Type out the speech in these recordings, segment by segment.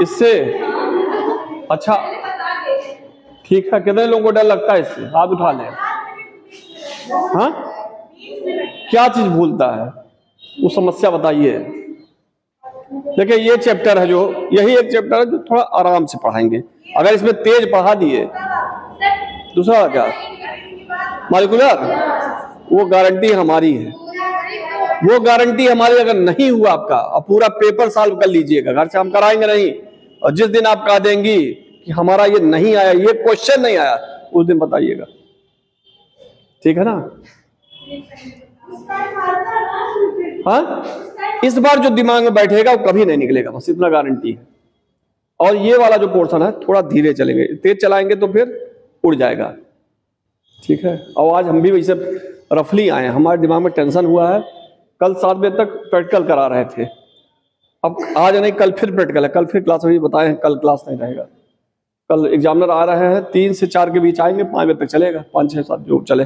इससे? अच्छा ठीक है, कितने लोगों को डर लगता है इससे? हाथ उठा ले। हाँ, क्या चीज भूलता है वो समस्या बताइए। देखिए ये चैप्टर है, जो यही एक चैप्टर है जो थोड़ा आराम से पढ़ाएंगे। अगर इसमें तेज पढ़ा दिए, दूसरा क्या मॉलिक्यूलर, वो गारंटी हमारी है, वो गारंटी हमारी। अगर नहीं हुआ आपका, और पूरा पेपर सॉल्व कर लीजिएगा, घर से हम कराएंगे नहीं, और जिस दिन आप कह देंगी कि हमारा ये नहीं आया, ये क्वेश्चन नहीं आया, उस दिन बताइएगा, ठीक है ना? हाँ, इस बार जो दिमाग में बैठेगा वो कभी नहीं निकलेगा, बस इतना गारंटी है। और ये वाला जो पोर्शन है थोड़ा धीरे चलेंगे, तेज चलाएंगे तो फिर उड़ जाएगा, ठीक है? और आज हम भी वैसे रफली आए हैं, हमारे दिमाग में टेंशन हुआ है। कल 7 बजे तक प्रैक्टिकल करा रहे थे, अब आज नहीं कल फिर प्रैक्टिकल है, कल फिर क्लास में भी बताए हैं, कल क्लास नहीं रहेगा। कल एग्जामिनर आ रहे हैं, 3 से 4 के बीच आएंगे, 5 बजे तक चलेगा, 5, 6, 7 जो चले।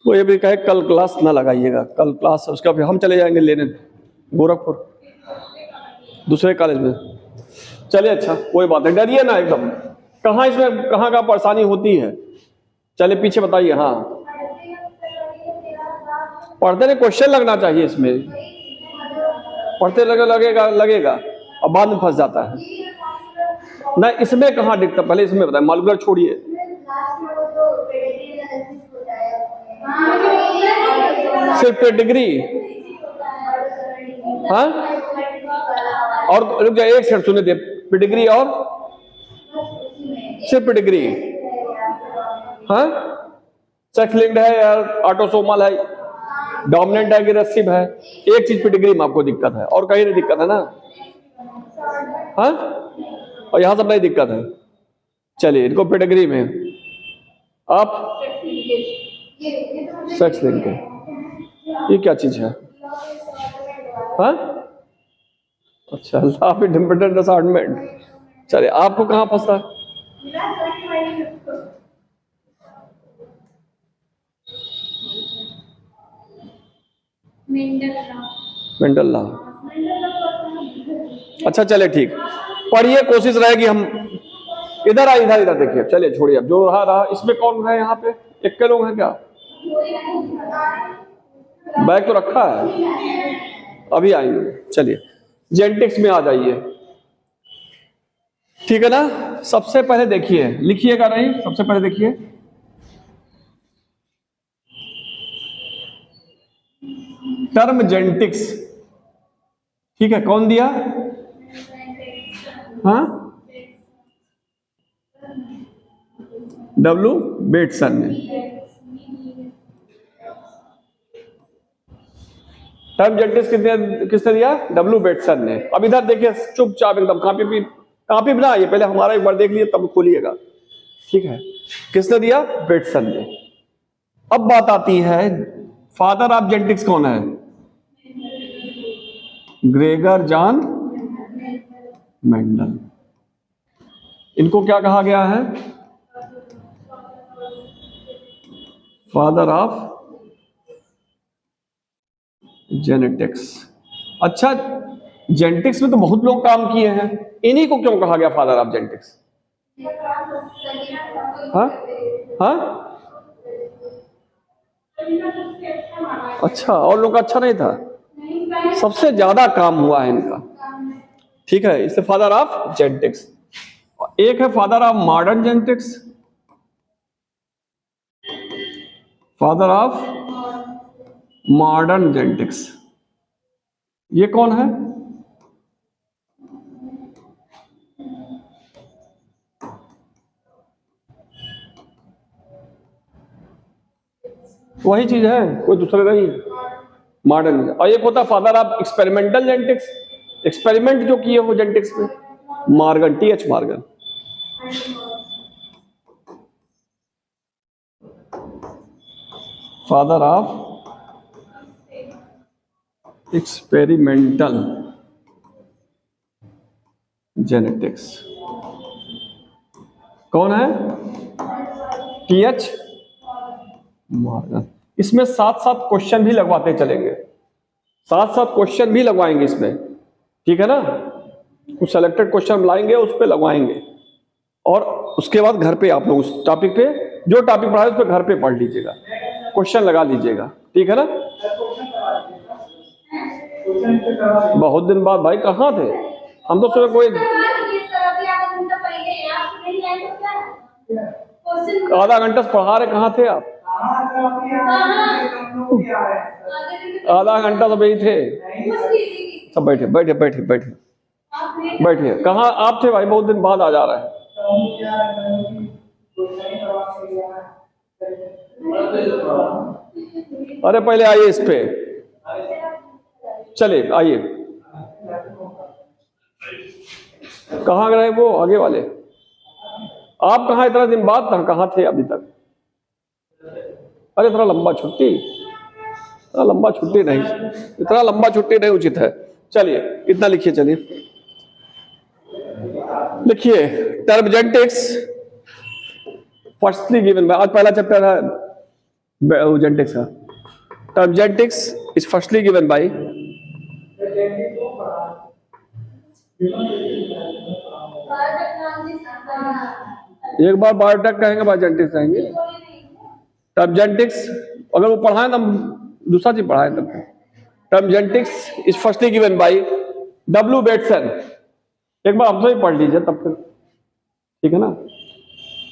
तो ये भी कहे कल क्लास ना लगाइएगा, कल क्लास उसका फिर हम चले जाएंगे लेने गोरखपुर दूसरे कॉलेज में। चलिए अच्छा, कोई बात नहीं, डरिए ना एकदम। कहाँ इसमें कहाँ का परेशानी होती है? चलिए पीछे बताइए। हाँ, पढ़ते नहीं, क्वेश्चन लगना चाहिए इसमें, पढ़ते लगेगा और बाद में फंस जाता है ना। इसमें कहाँ दिखता, पहले इसमें बताए, मॉलिक्यूलर छोड़िए। सिर्फ पेडिग्री? हाँ, और रुक जाए एक सेकंड, सुने दे। पेडिग्री और सिर्फ पेडिग्री? हाँ, सेक्स लिंक्ड है या ऑटोसोमल है, डोमिनेंट है कि रिसेसिव है, एक चीज पेडिग्री में आपको दिक्कत है, और कहीं नहीं दिक्कत है ना? हाँ, और यहां सब नहीं दिक्कत है। चलिए इनको पेडिग्री में आप सेक्स लिंक है, ये क्या चीज है? हाँ, अच्छा, आप इंडिपेंडेंट असाइनमेंट। चलिए आपको कहां फंसा? Mendel law. अच्छा चले ठीक, पढ़िए, कोशिश रहेगी हम इधर इधर देखिए। चलिए छोड़िए, अब जो रहा। इसमें कौन है यहाँ पे? 1 लोग हैं क्या? बैग तो रखा है, अभी आएंगे। चलिए जेनेटिक्स में आ जाइए, ठीक है ना? सबसे पहले देखिए, लिखिएगा नहीं, सबसे पहले देखिए टर्म जेनेटिक्स, ठीक है? कौन दिया? हाँ, डब्ल्यू बेटसन ने। टर्म जेनेटिक्स किसने दिया? डब्ल्यू बेटसन ने। अब इधर देखिए चुपचाप एकदम, कापी बनाइए, पहले हमारा एक बार देख लिए तब खोलिएगा, ठीक है? किसने दिया? बेटसन ने। अब बात आती है, फादर ऑफ जेनेटिक्स कौन है? Gregor John Mendel. इनको क्या कहा गया है? Father of genetics. अच्छा, जेनेटिक्स में तो बहुत लोग काम किए हैं, इन्हीं को क्यों कहा गया फादर ऑफ जेनेटिक्स? हाँ हाँ, अच्छा, और लोग का अच्छा नहीं था? सबसे ज्यादा काम हुआ है इनका, ठीक है? इससे फादर ऑफ जेनेटिक्स। एक है father of modern genetics, father of modern genetics, ये कौन है? वही चीज है, कोई दूसरा नहीं, मॉडर्न। और एक होता father of experimental genetics, experiment जो किए हो जेनेटिक्स में, Morgan, TH Morgan. Father of experimental genetics कौन है? TH Morgan. इसमें साथ साथ क्वेश्चन भी लगवाते चलेंगे, साथ साथ क्वेश्चन भी लगवाएंगे इसमें, ठीक है ना? कुछ सेलेक्टेड क्वेश्चन लाएंगे, उस पर लगवाएंगे, और उसके बाद घर पे आप लोग उस टॉपिक पे, जो टॉपिक पढ़ाए उस पर घर पे पढ़ लीजिएगा, क्वेश्चन लगा लीजिएगा, ठीक है ना। बहुत दिन बाद भाई, कहाँ थे हम तो सोचे कोई आधा घंटा से पढ़ा रहे, कहाँ थे आप? आधा घंटा तो वही थे सब, बैठे बैठे बैठे बैठे बैठिए। कहाँ आप थे भाई? बहुत दिन बाद आ जा रहे हैं। अरे पहले आइए इस पे, चलिए आइए। कहाँ गए वो आगे वाले? आप कहाँ इतना दिन बाद था, कहाँ थे अभी तक? अरे इतना लंबा छुट्टी, इतना लंबा छुट्टी नहीं, इतना लंबा छुट्टी नहीं उचित है। चलिए इतना लिखिए, चलिए लिखिए। टर्मजेंटिक्स फर्स्टली गिवन बाय, आज पहला चैप्टर है जेंटिक्स का। टर्मजेंटिक्स इज फर्स्टली गिवन बाय, एक बार बायोटेक कहेंगे, बायोजेंटिक्स कहेंगे। टर्मजेंटिक्स अगर वो पढ़ाएं तो हम दूसरा चीज पढ़ाएं तब। Term genetics is firstly given by W Bateson. एक बार हमसे ही पढ़ लीजिए तब फिर, ठीक है ना।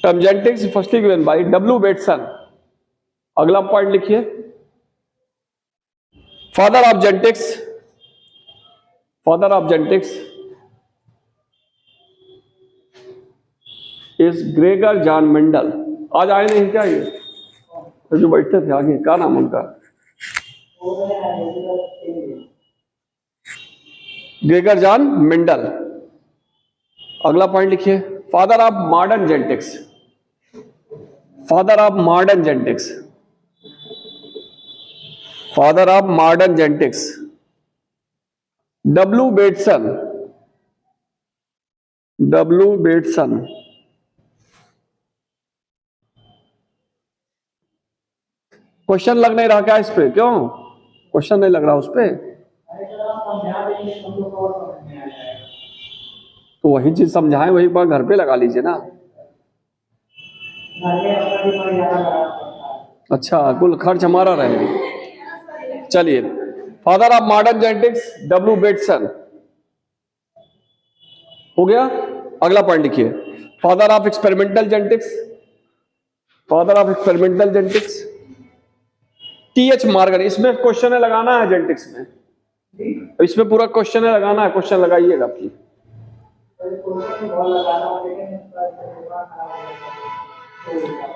Term genetics is firstly given by W Bateson. अगला पॉइंट लिखिए, father of genetics, father of genetics is Gregor John Mendel. आज आए नहीं क्या ये तो जो बैठते थे आगे, क्या नाम उनका? Gregor John Mendel. अगला पॉइंट लिखिए, father of modern genetics, father of modern genetics, father of modern genetics W Bateson, W Bateson. Question लग नहीं रहा क्या इस पे? क्यों क्वेश्चन नहीं लग रहा उस पे? तो वही चीज समझाएं, वही बार घर पे लगा लीजिए ना। अच्छा, कुल खर्च हमारा रहेगा। चलिए, father of modern genetics W Bateson हो गया। अगला पॉइंट लिखिए, father of experimental genetics, father of experimental genetics T H Morgan. इसमें क्वेश्चन लगाना है जेनेटिक्स में, इसमें पूरा क्वेश्चन लगाना है, क्वेश्चन लगाइएगा आपकी।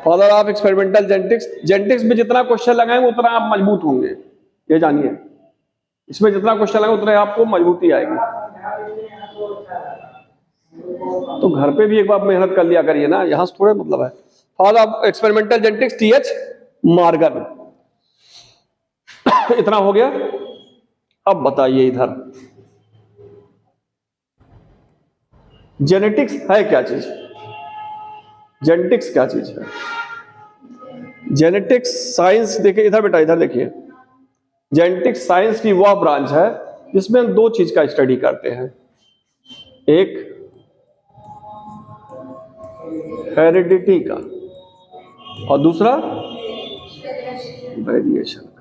Father of experimental genetics, genetics में जितना क्वेश्चन लगाएंगे उतना आप मजबूत होंगे, ये जानिए। इसमें जितना क्वेश्चन लगाएंगे उतना आपको मजबूती आएगी। तो घर पे भी एक बार मेहनत कर लिया करिए ना, यहां से थोड़े मतलब है। Father of experimental genetics T H Morgan. इतना हो गया। अब बताइए इधर, जेनेटिक्स है क्या चीज? जेनेटिक्स क्या चीज है? जेनेटिक्स साइंस, देखिए इधर बेटा, इधर देखिए। जेनेटिक्स साइंस की वह ब्रांच है जिसमें हम दो चीज का स्टडी करते हैं, एक हेरिडिटी का और दूसरा वेरिएशन का।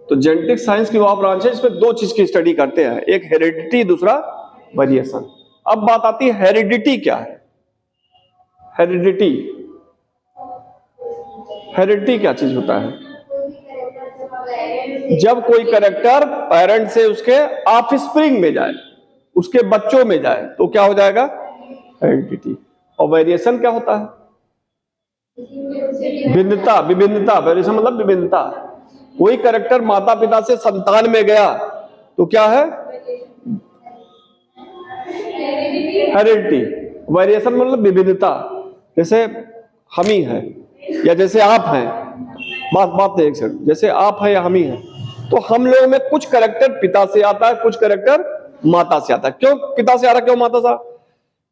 तो जेनेटिक्स साइंस की वह ब्रांच है जिसमें दो चीज की स्टडी करते हैं, एक हेरिडिटी, दूसरा वेरिएशन। अब बात आती है हेरिडिटी क्या है? हेरिडिटी, हेरिडिटी क्या चीज होता है? जब कोई कैरेक्टर पेरेंट से उसके ऑफस्प्रिंग में जाए, उसके बच्चों में जाए, तो क्या हो जाएगा? हेरिडिटी। और वेरिएशन क्या होता है? भिन्नता, विभिन्नता। वेरिएशन मतलब विभिन्नता। कोई कैरेक्टर माता पिता से संतान में गया तो क्या है? हेरिडिटी। वेरिएशन मतलब विभिन्नता। जैसे हम ही हैं या जैसे आप हैं, बात एक सेकंड, जैसे आप हैं या हम ही हैं, तो हम लोगों में कुछ कैरेक्टर पिता से आता है, कुछ कैरेक्टर माता से आता है। क्यों पिता से आ रहा, क्यों माता से?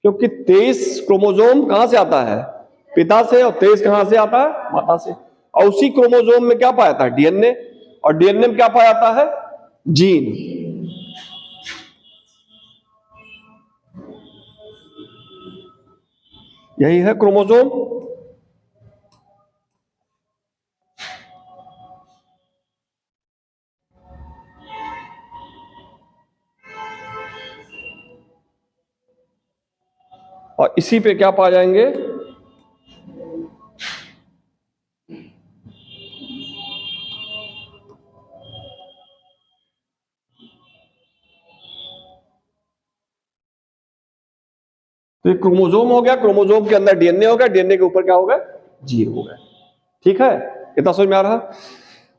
क्योंकि 23 क्रोमोसोम कहां से आता है? पिता से। और 23 कहां से आता है? माता से। और उसी क्रोमोसोम में क्या पाया जाता है? डीएनए। और डीएनए में क्या पाया जाता है? जीन। यही है क्रोमोसोम। और इसी पे क्या पा जाएंगे, तो ये क्रोमोसोम हो गया, क्रोमोसोम के अंदर डीएनए हो गया, डीएनए के ऊपर क्या हो गया, जीन हो गया। ठीक है, इतना समझ में आ रहा।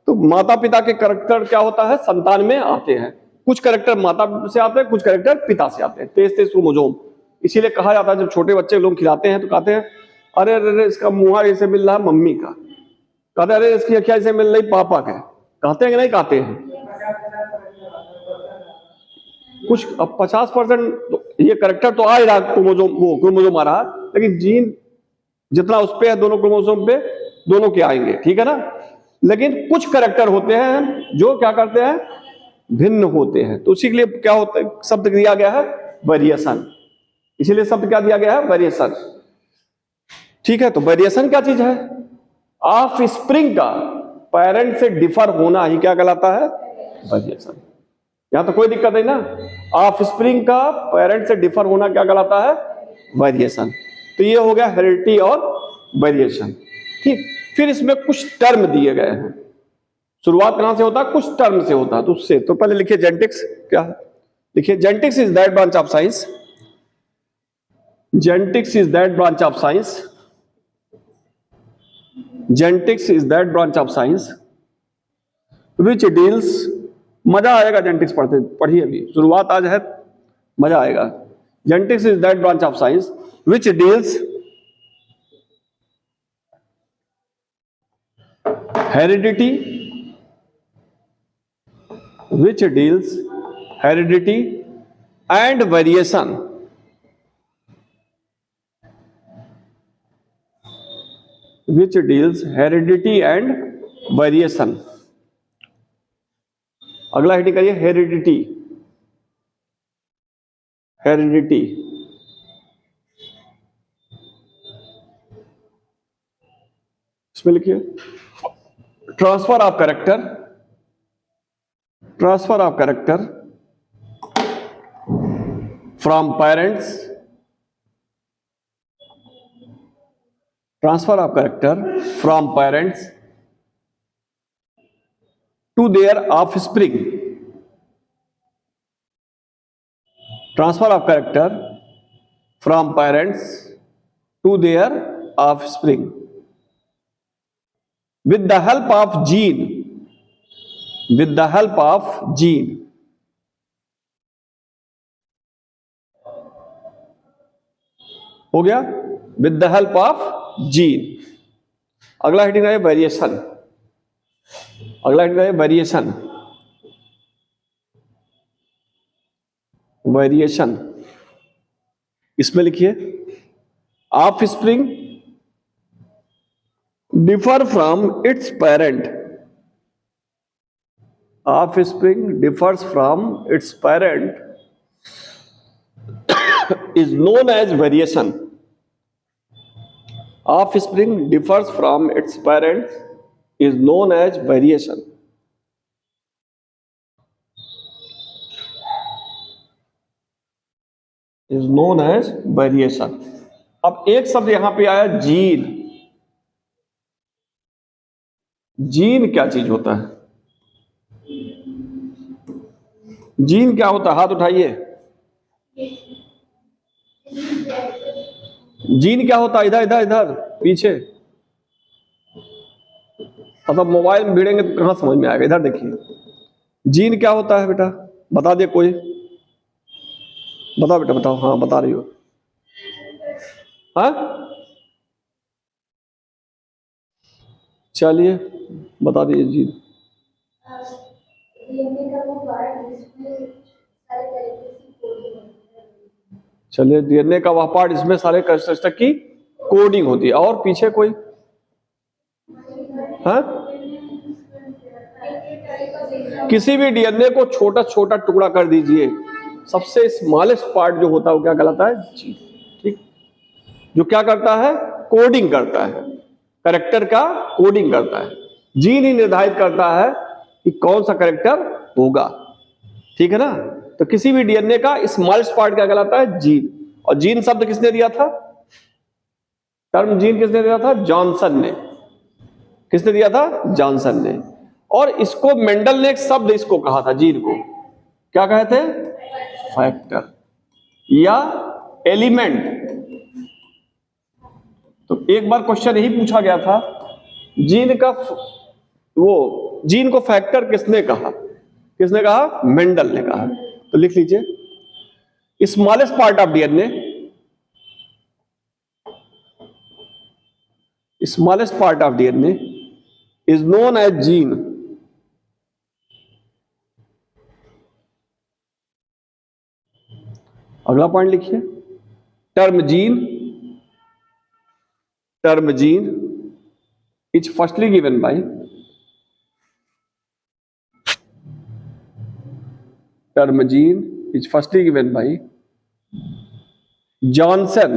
तो माता पिता के कैरेक्टर क्या होता है, संतान में आते हैं। कुछ कैरेक्टर माता से आते हैं, कुछ कैरेक्टर पिता से आते हैं। 23 क्रोमोसोम। इसीलिए कहा जाता है जब छोटे बच्चे लोग खिलाते हैं तो कहते हैं अरे अरे इसका मुंह ऐसे मिल रहा है मम्मी का, कहते अरे इसकी अखियां ऐसे मिल रही पापा का। कहते हैं कि नहीं कहते हैं? कुछ 50% ये करेक्टर तो आ ही रहा, क्रोमोसोम आ रहा, लेकिन जीन जितना उस पे है दोनों क्रोमोसोम पे, दोनों के आएंगे। ठीक है ना। लेकिन कुछ करेक्टर होते हैं जो क्या करते हैं, भिन्न होते हैं। तो उसी के लिए क्या होता है, शब्द दिया गया है वेरिएशन। इसीलिए शब्द क्या दिया गया है, वेरिएशन। ठीक है, तो वेरिएशन क्या चीज है, ऑफ स्प्रिंग का पेरेंट से डिफर होना ही क्या कहलाता है, वेरिएशन। यहां तो कोई दिक्कत नहीं ना। ऑफ स्प्रिंग का पेरेंट से डिफर होना क्या कहलाता है, वेरिएशन। तो ये हो गया हेरिडिटी और वेरिएशन। ठीक, फिर इसमें कुछ टर्म दिए गए हैं। शुरुआत कहां से होता है, कुछ टर्म से होता है। तो उससे तो पहले लिखिए जेनेटिक्स क्या है। देखिए genetics is that branch of science, genetics is that branch of science, genetics is that branch of science which deals, मजा आएगा जेनेटिक्स पढ़ते, पढ़िए अभी शुरुआत आज है, मजा आएगा। Genetics is that branch of science which deals heredity, which deals heredity and variation, which deals heredity and variation। अगला हेडिंग करिए हेरिडिटी, हेरिडिटी। इसमें लिखिए transfer of character, transfer of character from parents, transfer of character from parents to their offspring, transfer of character from parents to their offspring with the help of gene, with the help of gene। हो गया, with the help of gene। अगला heading है variation, अगला heading है variation, variation. इसमें लिखिए offspring differ from its parent, offspring differs from its parent is known as variation। offspring differs from its parent is known as variation। is known as variation। अब एक शब्द यहां पे आया जीन। जीन क्या चीज होता है, जीन क्या होता है, हाथ उठाइए। जीन क्या होता है, इधर इधर इधर पीछे, मतलब मोबाइल में भिड़ेंगे तो कहां समझ में आएगा, इधर देखिए। जीन क्या होता है बेटा, बता दे कोई, बताओ बेटा बताओ। हाँ बता रही हो, हाँ चलिए बता दीजिए जीन। चलिए डीएनए का वह पार्ट इसमें सारे कैरेक्टरिस्टिक की कोडिंग होती है। और पीछे कोई, हाँ किसी भी डीएनए को छोटा छोटा टुकड़ा कर दीजिए, सबसे स्मॉलेस्ट पार्ट जो होता है वो क्या कहलाता है, जीन। ठीक, जो क्या करता है, कोडिंग करता है, कैरेक्टर का कोडिंग करता है। जीन ही निर्धारित करता है कि कौन सा कैरेक्टर होगा, ठीक है ना। तो किसी भी डीएनए का स्मॉलेस्ट पार्ट क्या कहलाता है, जीन। और जीन शब्द किसने दिया था, टर्म जीन किसने दिया था, जॉनसन ने। किसने दिया था, जॉनसन ने। और इसको मेंडल ने एक शब्द इसको कहा था, जीन को क्या कहे थे, फैक्टर या एलिमेंट। तो एक बार क्वेश्चन यही पूछा गया था, जीन का वो जीन को फैक्टर किसने कहा, किसने कहा, मेंडल ने कहा। तो लिख लीजिए, smallest part of DNA, smallest part of DNA is known as gene. अगला पॉइंट लिखिए, term gene is firstly given by Johnson,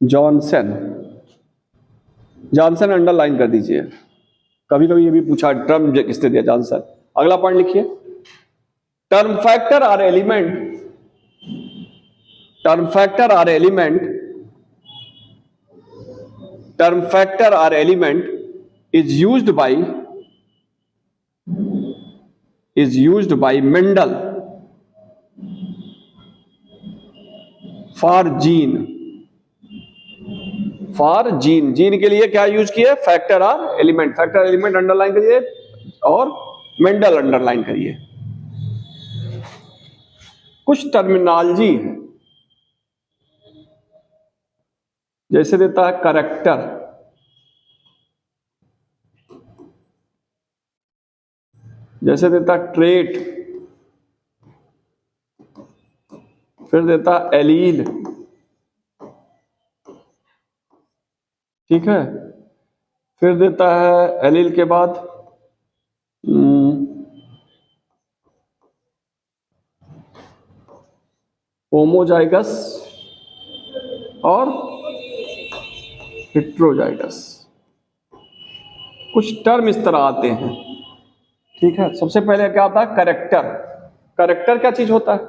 JOHNNSEN, Johnson underline कर दीजिए, कभी कभी ये भी पूछा टर्म किसने दिया, जॉनसन। अगला पॉइंट लिखिए, term factor or element is used by Mendel for gene के लिए क्या यूज किए, फैक्टर आर एलिमेंट अंडरलाइन करिए और मेंडल अंडरलाइन करिए। कुछ टर्मिनोलॉजी है, जैसे देता है कैरेक्टर, जैसे देता ट्रेट, फिर देता एलील, ठीक है, फिर देता है एलील के बाद होमोजाइगस और हेट्रोजाइगस। कुछ टर्म इस तरह आते हैं, ठीक है। सबसे पहले क्या आता है, कैरेक्टर क्या चीज होता है,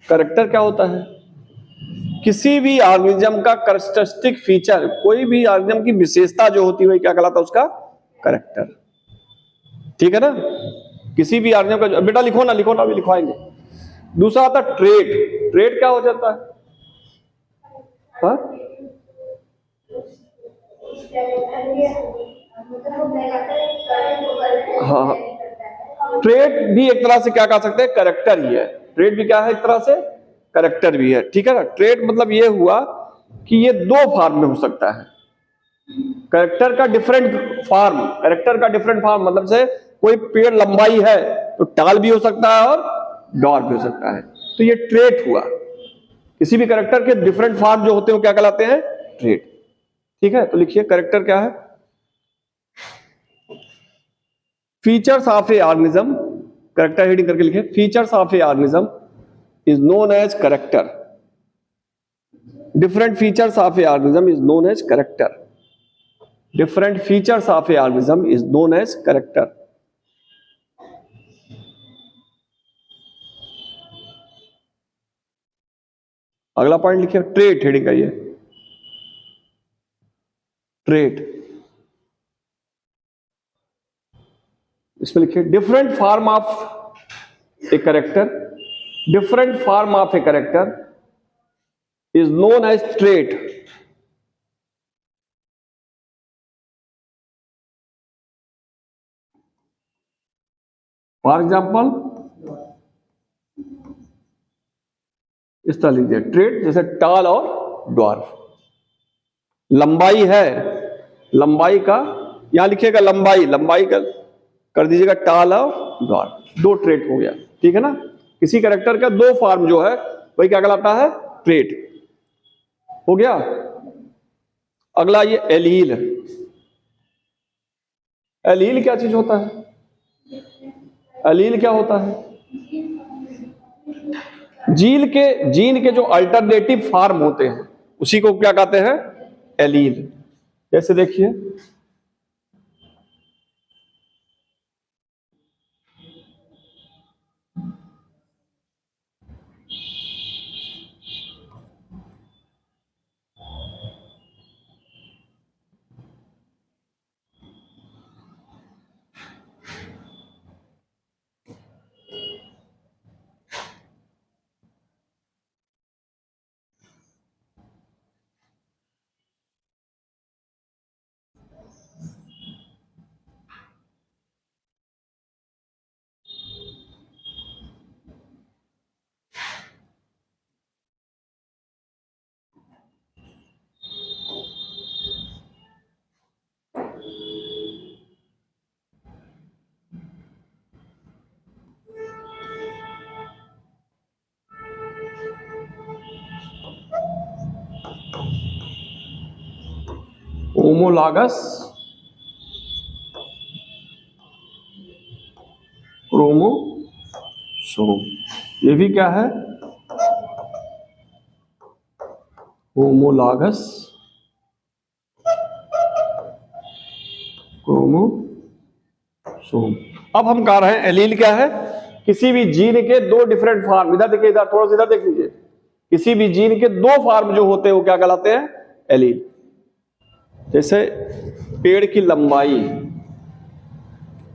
कैरेक्टर क्या होता है, किसी भी ऑर्गेनिज्म का कैरेक्टरिस्टिक फीचर, कोई भी ऑर्गेनिज्म की विशेषता जो होती है क्या कहलाता है, उसका कैरेक्टर, ठीक है ना। किसी भी ऑर्गेनिज्म का, बेटा लिखो ना अभी लिखवाएंगे। दूसरा आता है ट्रेट क्या हो जाता है, हाँ? हाँ, ट्रेट भी एक तरह से क्या कह सकते हैं, कैरेक्टर ही है। ट्रेट भी क्या है, एक तरह से कैरेक्टर भी है, ठीक है ना। ट्रेट मतलब ये हुआ कि ये दो फॉर्म में हो सकता है, कैरेक्टर का डिफरेंट फॉर्म मतलब से कोई पेड़ लंबाई है तो टाल भी हो सकता है और डॉर भी हो सकता है, तो ये ट्रेट हुआ। किसी भी कैरेक्टर के डिफरेंट फॉर्म जो होते हैं वो क्या कहलाते हैं, ट्रेट, ठीक है। तो लिखिए कैरेक्टर क्या है, features of a organism, character heading करके लिखिए, features of a organism is known as character, different features of a organism is known as character, different features of a organism is known as character. अगला point लिखिए, trait heading करिए, trait, इसमें लिखिए different form of a character is known as trait. For example इस तरह लीजिए, trait जैसे toll और ड्वार्फ, लंबाई है, लंबाई का यहां लिखिएगा, लंबाई का कर दीजिएगा टॉल और ड्वार्फ, दो ट्रेट हो गया, ठीक है ना। किसी कैरेक्टर का दो फॉर्म जो है वही क्या कहलाता है, ट्रेट हो गया। अगला ये एलील, एलील क्या चीज होता है, एलील क्या होता है? जीन के जो अल्टरनेटिव फॉर्म होते हैं उसी को क्या कहते हैं? एलील। जैसे देखिए, होमोलॉगस क्रोमोसोम, ये भी क्या है? Homologous chromosome. अब हम कह रहे हैं एलील क्या है? किसी भी जीन के दो डिफरेंट फॉर्म, इधर देखिए, इधर थोड़ा सा इधर देख लीजिए, किसी भी जीन के दो फॉर्म जो होते हैं वो क्या कहलाते हैं? एलील। जैसे पेड़ की लंबाई,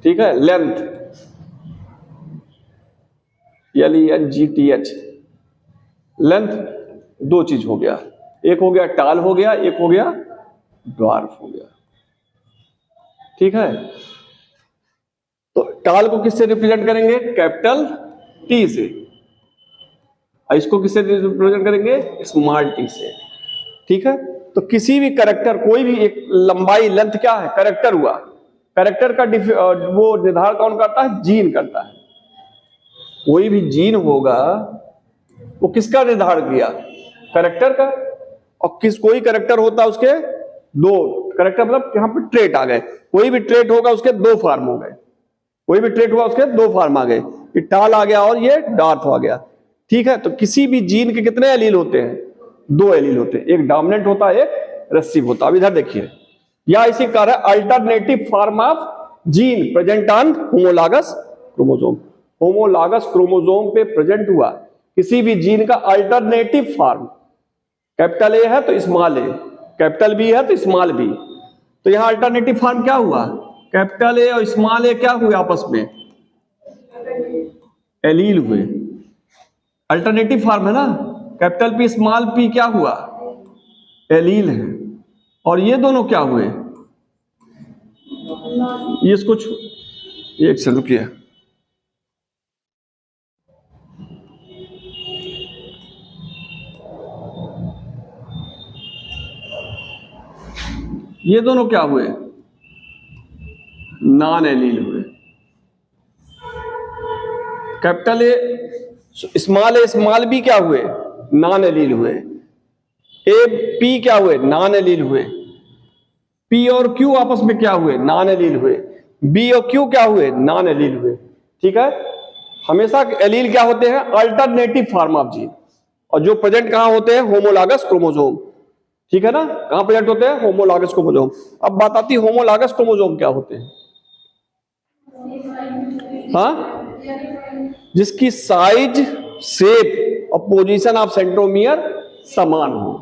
ठीक है, लेंथ, LENGTH, लेंथ, दो चीज हो गया, एक हो गया टाल हो गया, एक हो गया ड्वार्फ हो गया, ठीक है। तो टाल को किससे रिप्रेजेंट करेंगे? कैपिटल टी से। और इसको किससे रिप्रेजेंट करेंगे? स्मॉल टी से, ठीक है। तो किसी भी कैरेक्टर, कोई भी एक लंबाई, लेंथ क्या है? कैरेक्टर हुआ। कैरेक्टर का वो निर्धारण कौन करता है? जीन करता है। कोई भी जीन होगा वो किसका निर्धारण किया? कैरेक्टर का। और कोई कैरेक्टर होता है उसके दो कैरेक्टर, मतलब यहां पे ट्रेट आ गए, कोई भी ट्रेट होगा उसके दो फॉर्म हो गए, कोई भी ट्रेट हुआ उसके दो फॉर्म आ गए, ये टाल आ गया और ये डार्फ आ गया, ठीक है। तो किसी भी जीन के कितने एलील होते हैं? दो एलील होते हैं, एक डोमिनेंट होता है, एक रिसेसिव होता है। अब इधर देखिए, या इसी कारण alternative form of gene present on homologous chromosome. Homologous chromosome पे प्रेजेंट हुआ किसी भी जीन का अल्टरनेटिव फॉर्म, कैपिटल ए है तो स्मॉल ए, कैपिटल बी है तो स्मॉल बी। तो यहां अल्टरनेटिव फॉर्म क्या हुआ? कैपिटल ए और स्मॉल ए क्या हुए आपस में? एलील हुए। अल्टरनेटिव फॉर्म है ना, कैपिटल पी स्मॉल पी क्या हुआ? एलील है। और ये दोनों क्या हुए? ये इसको एक से रुकिए, ये दोनों क्या हुए? नॉन एलील हुए। कैपिटल ए स्मॉल बी क्या हुए? नॉन एलील हुए। ए पी क्या हुए? नॉन एलील हुए। पी और क्यू आपस में क्या हुए? नॉन एलील हुए। बी और क्यू क्या हुए? नॉन एलील हुए, ठीक है। हमेशा एलील क्या होते हैं? अल्टरनेटिव फॉर्म ऑफ जीन, और जो प्रेजेंट कहां होते हैं? होमोलॉगस क्रोमोसोम, ठीक है ना। कहां प्रेजेंट होते हैं? Homologous chromosome. अब बात आती है होमोलॉगस क्रोमोसोम क्या होते हैं? हाँ, जिसकी साइज, शेप और पोजीशन ऑफ सेंट्रोमियर समान हो।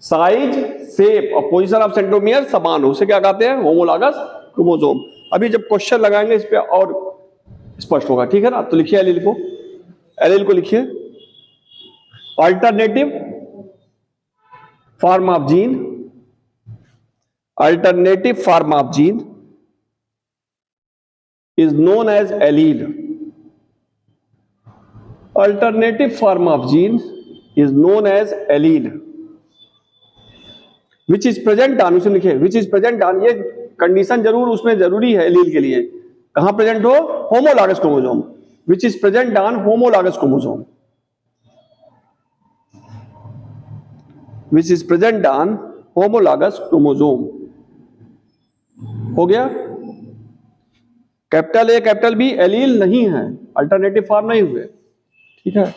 साइज, शेप और पोजीशन ऑफ सेंट्रोमियर समान हो, उसे क्या कहते हैं? Homologous chromosome. अभी जब क्वेश्चन लगाएंगे इस पे और स्पष्ट होगा, ठीक है ना। तो लिखिए एलील को लिखिए, alternative form of gene, alternative form of gene is known as allele. Alternative form of gene is known as allele, which is present on, उसमें लिखिए which is present on, ये कंडीशन जरूर उसमें जरूरी है एलील के लिए। कहां प्रेजेंट हो? Homologous chromosome, which is present on homologous chromosome, which is present on homologous chromosome। हो गया। Capital A capital B allele नहीं है, अल्टरनेटिव फॉर्म नहीं हुए। ठीक है,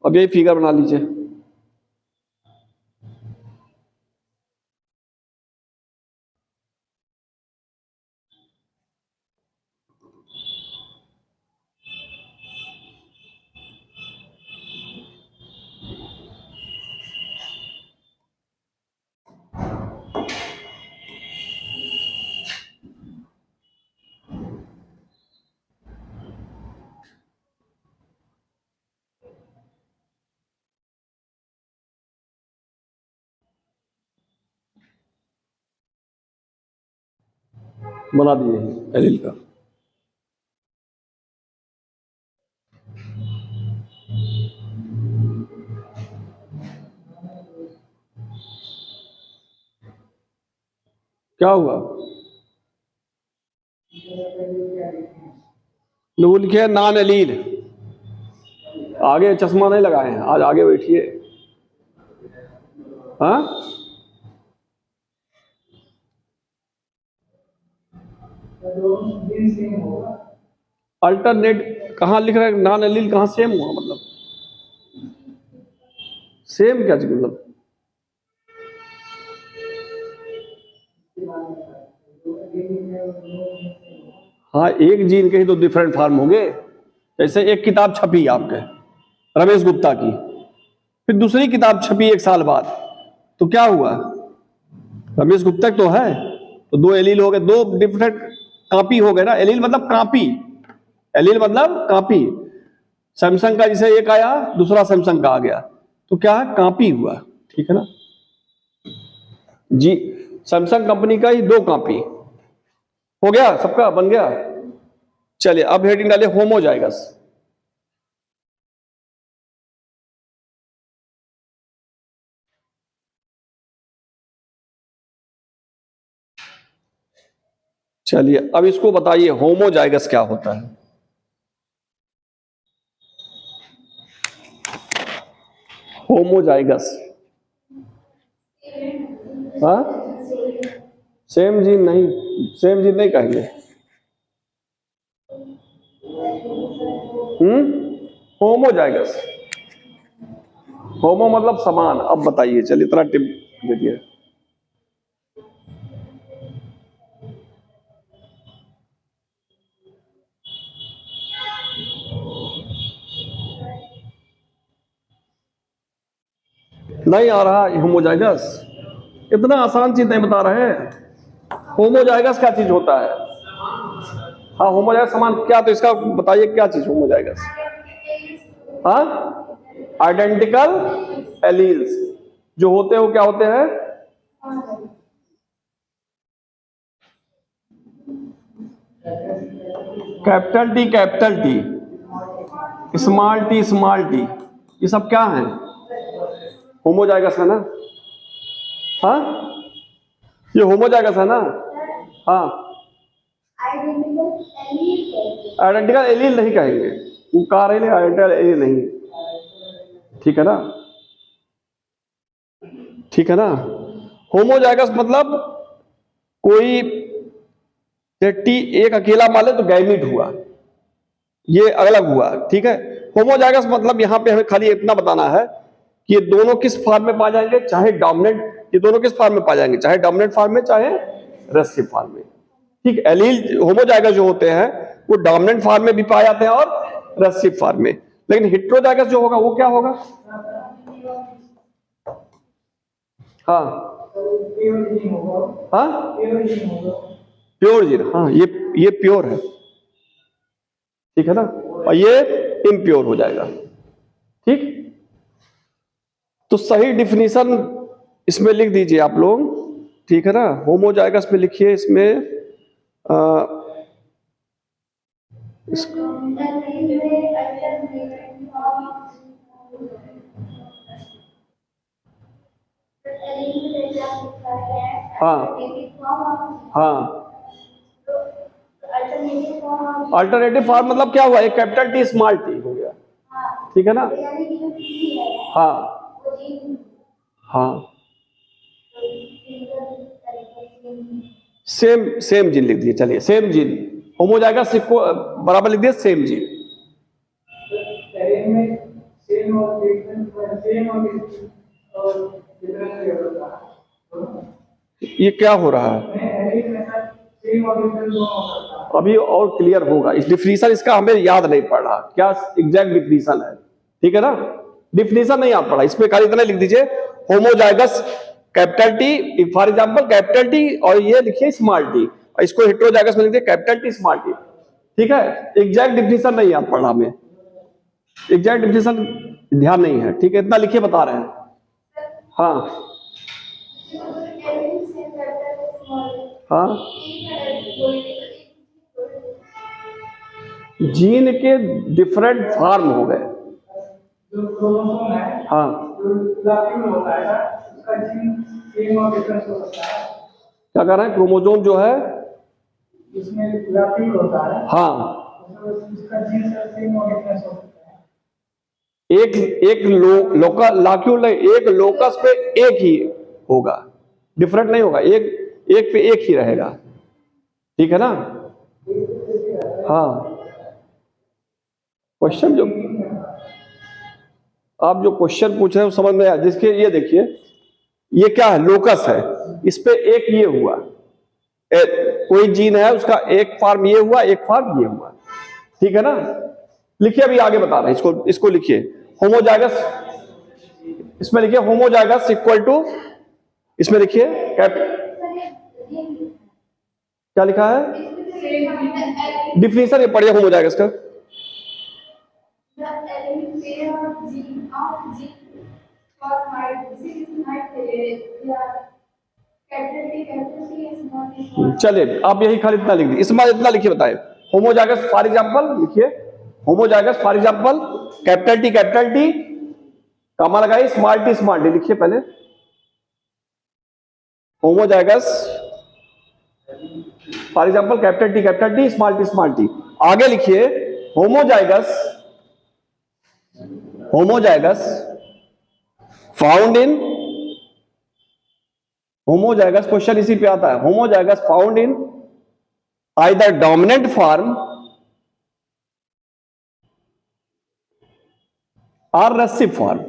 अब ये फिगर बना लीजिए। बना दिए एलील का। क्या हुआ? वो लिखे नॉन एलील, आगे चश्मा नहीं लगाए हैं आज, आगे बैठिए। हाँ, अल्टरनेट कहाँ लिख रहा है? नॉन एलील कहाँ सेम हुआ? मतलब सेम क्या चीज? मतलब हाँ, एक जीन के ही तो डिफरेंट फॉर्म होंगे। जैसे एक किताब छपी आपके रमेश गुप्ता की, फिर दूसरी किताब छपी एक साल बाद, तो क्या हुआ? रमेश गुप्ता तो है, तो दो एलील हो गए, दो डिफरेंट कॉपी हो गए ना। एलील मतलब कॉपी, एलील मतलब कॉपी। सैमसंग का जैसे एक आया, दूसरा सैमसंग का आ गया, तो क्या है? कॉपी हुआ। ठीक है ना जी, सैमसंग कंपनी का ही दो कॉपी हो गया, सबका बन गया। चलिए अब हेडिंग डालिए होमोजाइगस। चलिए अब इसको बताइए होमोजाइगस क्या होता है। होमोजाइगस, हाँ, सेम जीन नहीं, सेम जीन नहीं कहेंगे। होमोजाइगस, होमो मतलब समान। अब बताइए, चलिए इतना टिप दे दिया। नहीं आ रहा होमोजाइगस? इतना आसान चीज नहीं बता रहे हैं। होमोजाइगस क्या चीज होता है? हाँ, होमोजाइगस समान क्या, तो इसका बताइए क्या चीज होमोजाइगस? हाँ, आइडेंटिकल एलील्स जो होते हैं वो क्या होते हैं? कैपिटल टी, स्मॉल टी, ये सब क्या है? होमोजाइगस है ना? हाँ, ये होमोजाइगस है ना? हाँ, आइडेंटिकल एलील नहीं कहेंगे, वो कह रहे हैं आइडेंटिकल एलील नहीं। ठीक है ना? ठीक है ना? होमोजाइगस मतलब कोई टी एक अकेला मान ले तो गैमीट हुआ, ये अलग हुआ। ठीक है, होमोजाइगस मतलब यहां पे हमें खाली इतना बताना है कि ये दोनों किस फॉर्म में पाए जाएंगे, चाहे डोमिनेंट, ये दोनों किस फॉर्म में पाए जाएंगे, चाहे डोमिनेंट फॉर्म में चाहे रेसेसिव फॉर्म में। ठीक, एलील होमोजाइगस जो होते हैं वो डोमिनेंट फॉर्म में भी पाए जाते हैं और रेसेसिव फॉर्म में। लेकिन हेटेरोजाइगस जो होगा वो क्या होगा? हाँ, हाँ, प्योर जीन, हाँ, ये प्योर है। ठीक है ना? और ये इम्प्योर हो जाएगा। ठीक, तो सही डिफिनीशन इसमें लिख दीजिए आप लोग। ठीक है ना? होमोजाइगस पे लिखिए इसमें हाँ, हाँ, अल्टरनेटिव फॉर्म मतलब क्या हुआ? एक कैपिटल टी स्मॉल टी हो गया। ठीक है ना? हाँ, हाँ, सेम जीन लिख दिए। चलिए सेम जीन, होमोजाइगस बराबर लिख दिया सेम जीन। ये क्या हो रहा है अभी और क्लियर होगा। इस डिफिनीशन इसका हमें याद नहीं पड़ रहा, क्या एग्जैक्ट डिफिनीशन है, ठीक है ना। डिफिनीशन नहीं याद पड़ा, इसमें खाली इतना लिख दीजिए homozygous capital T, for example capital T, और ये लिखिए स्मॉल टी, और इसको हेटेरोजाइगस में लिख दिए कैपिटल टी स्मॉल टी, ठीक है। एग्जैक्ट डिफिनीशन नहीं याद पड़ा हमें, एग्जैक्ट डिफिनीशन ध्यान नहीं है, ठीक है। इतना लिखिए, बता रहे हैं। हाँ हाँ, जीन के डिफरेंट फॉर्म हो गए। हाँ, क्या कह रहे हैं, क्रोमोसोम जो है हाँ, एक लाक्यूल एक लोकस पे एक ही होगा, डिफरेंट नहीं होगा, एक पे एक ही रहेगा, ठीक है ना। हाँ, क्वेश्चन जो आप जो क्वेश्चन पूछ रहे हो समझ में आया। जिसके ये देखिए, ये क्या है, लोकस है, इस पे एक ये हुआ, कोई जीन है उसका एक फॉर्म ये हुआ, एक फॉर्म ये हुआ, ठीक है ना। लिखिए, अभी आगे बता रहे हैं, इसको लिखिए होमोजाइगस, इसमें लिखिए होमोजाइगस इक्वल टू, इसमें लिखिए क्या लिखा है, डिफिनीशन ये पढ़िए होमोजाइगस का। चलिए, आप यही खाली इतना लिख दीजिए, इसमें इतना लिखिए, बताए होमोजाइगस फॉर एग्जांपल लिखिए, homozygous for example capital T comma लगाइए, स्मॉल टी लिखिए पहले, homozygous for example capital T small T. आगे लिखिए homozygous found in, homozygous question इसी पे आता है, homozygous found in either dominant form और recessive form,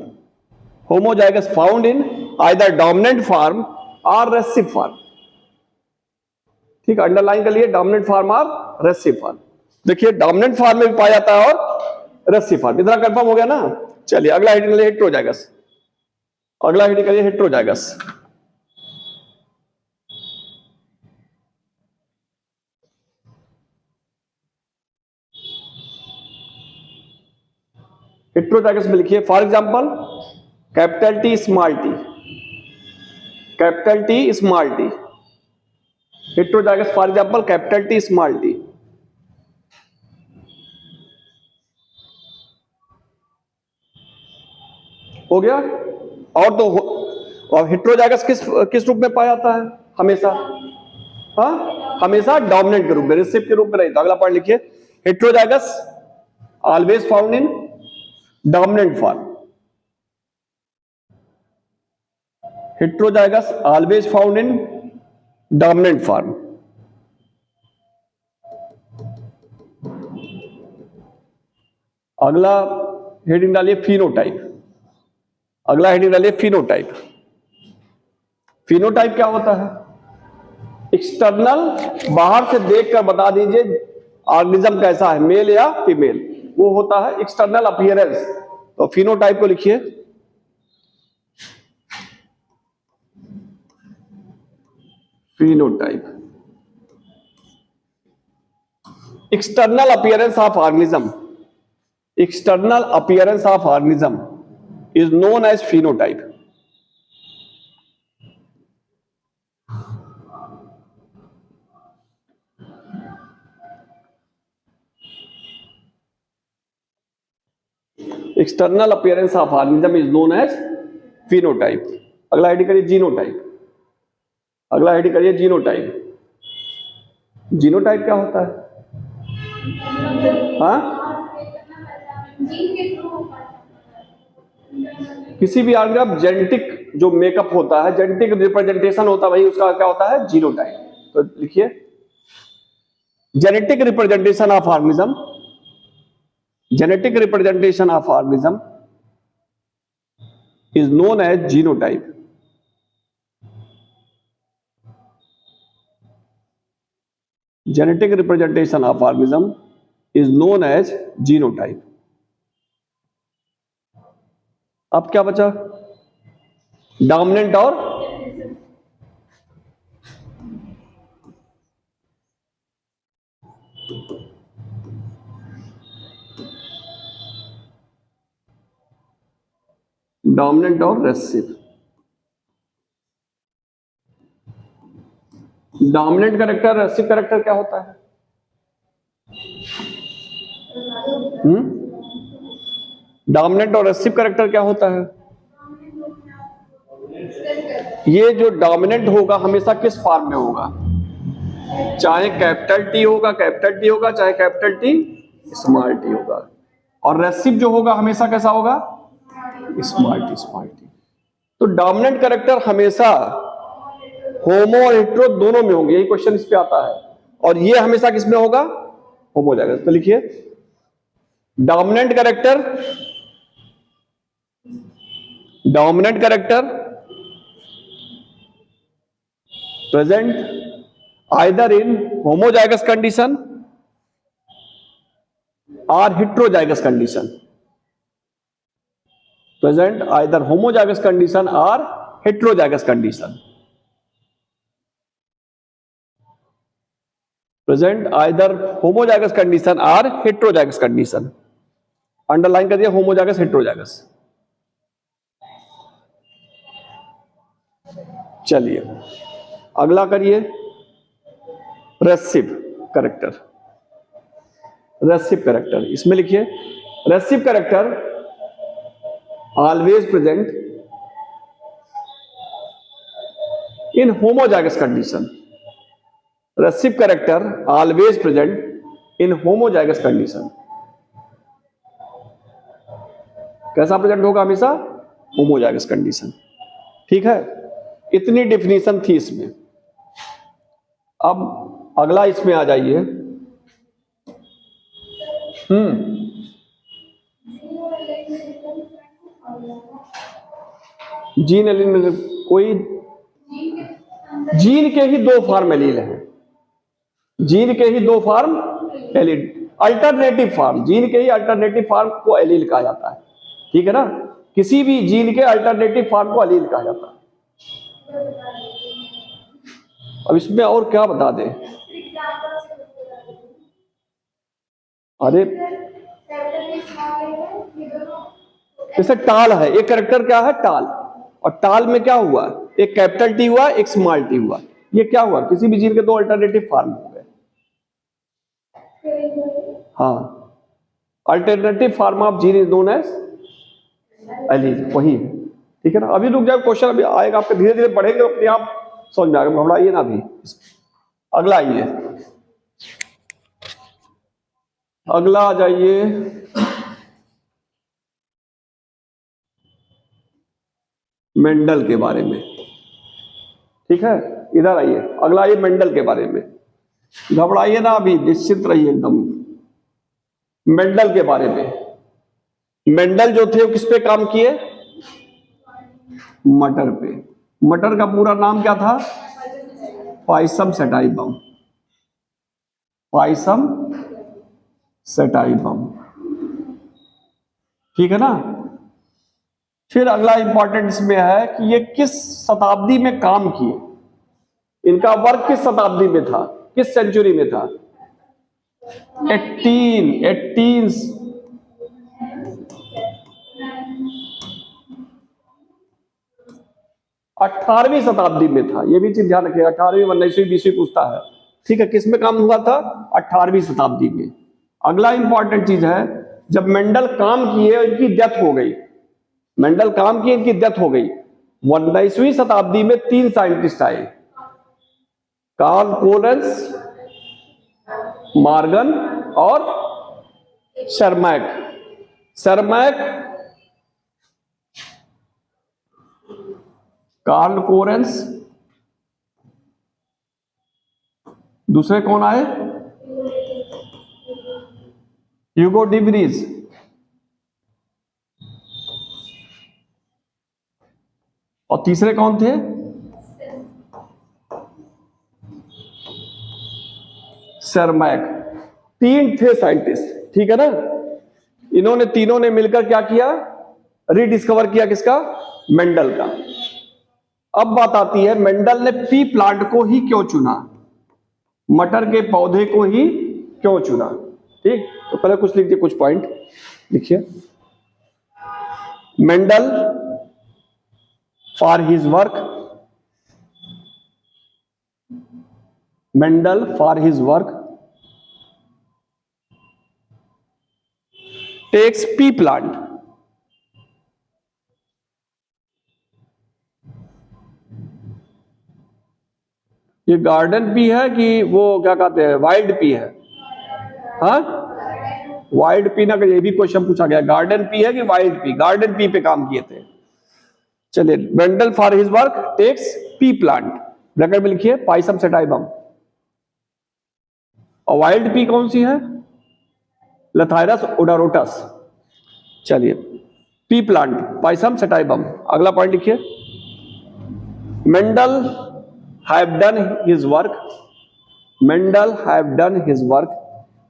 homozygous found in either dominant form और रेसिव फॉर्म, ठीक है। अंडरलाइन कर लिए, डोमिनेंट फॉर्म और रेसिव फॉर्म। देखिए डोमिनेंट फॉर्म में भी पाया जाता है और रेसिव फॉर्म, इतना कंफर्म हो गया ना। चलिए अगला हेडिंग ले, हेटेरोजाइगस, अगला हेडिंग करिए हेटेरोजाइगस। हेटेरोजाइगस में लिखिए for example capital T small T, heterozygous for example capital T small T. हो गया। और तो और हेटेरोजाइगस किस रूप में पाया जाता है हमेशा, हाँ हमेशा डोमिनेंट के रूप में, रिसेसिव के रूप में नहीं। तो अगला पॉइंट लिखिए, heterozygous always found in dominant form, heterozygous always found in dominant form. अगला हेडिंग डालिए फिनोटाइप, अगला हेडिंग डालिए फिनोटाइप। फिनोटाइप क्या होता है, एक्सटर्नल, बाहर से देखकर बता दीजिए ऑर्गेनिज्म कैसा है, मेल या फीमेल, वो होता है एक्सटर्नल अपीयरेंस। तो फिनोटाइप को लिखिए, phenotype external appearance of organism, external appearance of organism is known as phenotype. External appearance of organism is known as phenotype. अगला हेडिंग करिए जीनोटाइप, अगला हेडिंग करिए जीनोटाइप। जीनोटाइप क्या होता है, हाँ किसी भी ऑर्गेनिज्म जेनेटिक जो मेकअप होता है, जेनेटिक रिप्रेजेंटेशन होता है, वही उसका क्या होता है, जीनोटाइप। तो लिखिए genetic representation of organism, genetic representation of organism is known as genotype. Genetic representation of organism is known as genotype. अब क्या बचा? डोमिनेंट और डोमिनेंट और recessive. Dominant character, recessive character क्या होता है? डोमिनेंट और रेसेसिव कैरेक्टर क्या होता है? ये जो डोमिनेंट होगा हमेशा किस फॉर्म में होगा? चाहे कैपिटल टी होगा, कैपिटल टी होगा, चाहे कैपिटल टी स्मॉल टी होगा। और रेसेसिव जो होगा हमेशा कैसा होगा? Small T, small T. तो डोमिनेंट कैरेक्टर हमेशा होमो और हेट्रो दोनों में होंगे, यही क्वेश्चन इस पे आता है। और ये हमेशा किस में होगा? होमो जाएगा। तो लिखिए dominant character, dominant character present either in homozygous condition or heterozygous condition, present either homozygous condition or heterozygous condition, present either homozygous condition or heterozygous condition। Underline कर दिया homozygous heterozygous। चलिए अगला करिए रेसेसिव कैरेक्टर। रेसेसिव कैरेक्टर इसमें लिखिए recessive character always present in homozygous condition. Recessive character always present in homozygous condition. कैसा present होगा? हमेशा होमोजाइगस कंडीशन। ठीक है, इतनी डिफिनीशन थी इसमें। अब अगला इसमें आ जाइए। जीन एलील में कोई जीन के ही दो फॉर्म एलील हैं, जीन के ही दो form allele, alternative form, gene के ही अल्टरनेटिव फॉर्म को एलील कहा जाता है। ठीक है ना, किसी भी जीन के अल्टरनेटिव फॉर्म को एलील कहा जाता है। अब इसमें और क्या बता दें? अरे जैसे टाल है, एक कैरेक्टर क्या है? टाल। और टाल में क्या हुआ? एक कैपिटल टी हुआ, एक स्मॉल टी हुआ। ये क्या हुआ? किसी भी जीन के दो अल्टरनेटिव फॉर्म हो गए। हाँ, alternative form of gene is known as allele, वही है। ठीक है ना, अभी रुक जाए, क्वेश्चन अभी आएगा आपके, धीरे धीरे पढ़ेंगे अपने आप समझ में आएगा, घबराइए ना भी। अगला आइए, अगला आ जाइए मेंडल के बारे में। ठीक है, इधर आइए, अगला आइए मेंडल के बारे में। घबराइए ना अभी, निश्चित रहिए एकदम। मेंडल के बारे में, मेंडल जो थे वो किस पे काम किए? मटर पे। मटर का पूरा नाम क्या था? Pisum sativum, Pisum sativum. ठीक है ना। फिर अगला इंपॉर्टेंट इसमें है कि ये किस शताब्दी में काम किए, इनका वर्क किस शताब्दी में था, किस सेंचुरी में था? 18वीं शताब्दी में था। ये भी चीज ध्यान रखिएगा, 18वीं 19वीं 20वीं पूछता है। ठीक है, किस में काम हुआ था? 18वीं शताब्दी में। अगला इंपॉर्टेंट चीज है, जब मेंडल काम किए इनकी डेथ हो गई, मेंडल काम किए इनकी डेथ हो गई। 19वीं शताब्दी में 3 साइंटिस्ट आए, कार्ल कोलन्स, मॉर्गन और शर्मैक। शर्मैक, कार्ल कोरेंस, दूसरे कौन आए? ह्यूगो डिवरीज, और तीसरे कौन थे? सेरमैक। तीन थे साइंटिस्ट, ठीक है ना। इन्होंने तीनों ने मिलकर क्या किया? रीडिस्कवर किया किसका? मेंडल का। अब बात आती है मेंडल ने पी प्लांट को ही क्यों चुना, मटर के पौधे को ही क्यों चुना? ठीक, तो पहले कुछ लिख दिए, कुछ पॉइंट लिखिए। Mendel for his work, Mendel for his work takes pea plant, ये गार्डन पी है कि वो क्या कहते हैं वाइल्ड पी है? हाँ, वाइल्ड पी ना, ये भी क्वेश्चन पूछा गया, गार्डन पी है कि वाइल्ड पी? गार्डन पी पे काम किए थे। चलिए, Mendel for his work takes pea plant, bracket में लिखिए पाइसम सेटाइबम। और वाइल्ड पी कौन सी है? लथाइरस ओडारोटस। चलिए, पी प्लांट, पाइसम सेटाइबम। अगला पॉइंट लिखिए, Mendel have done his work, Mendel have done his work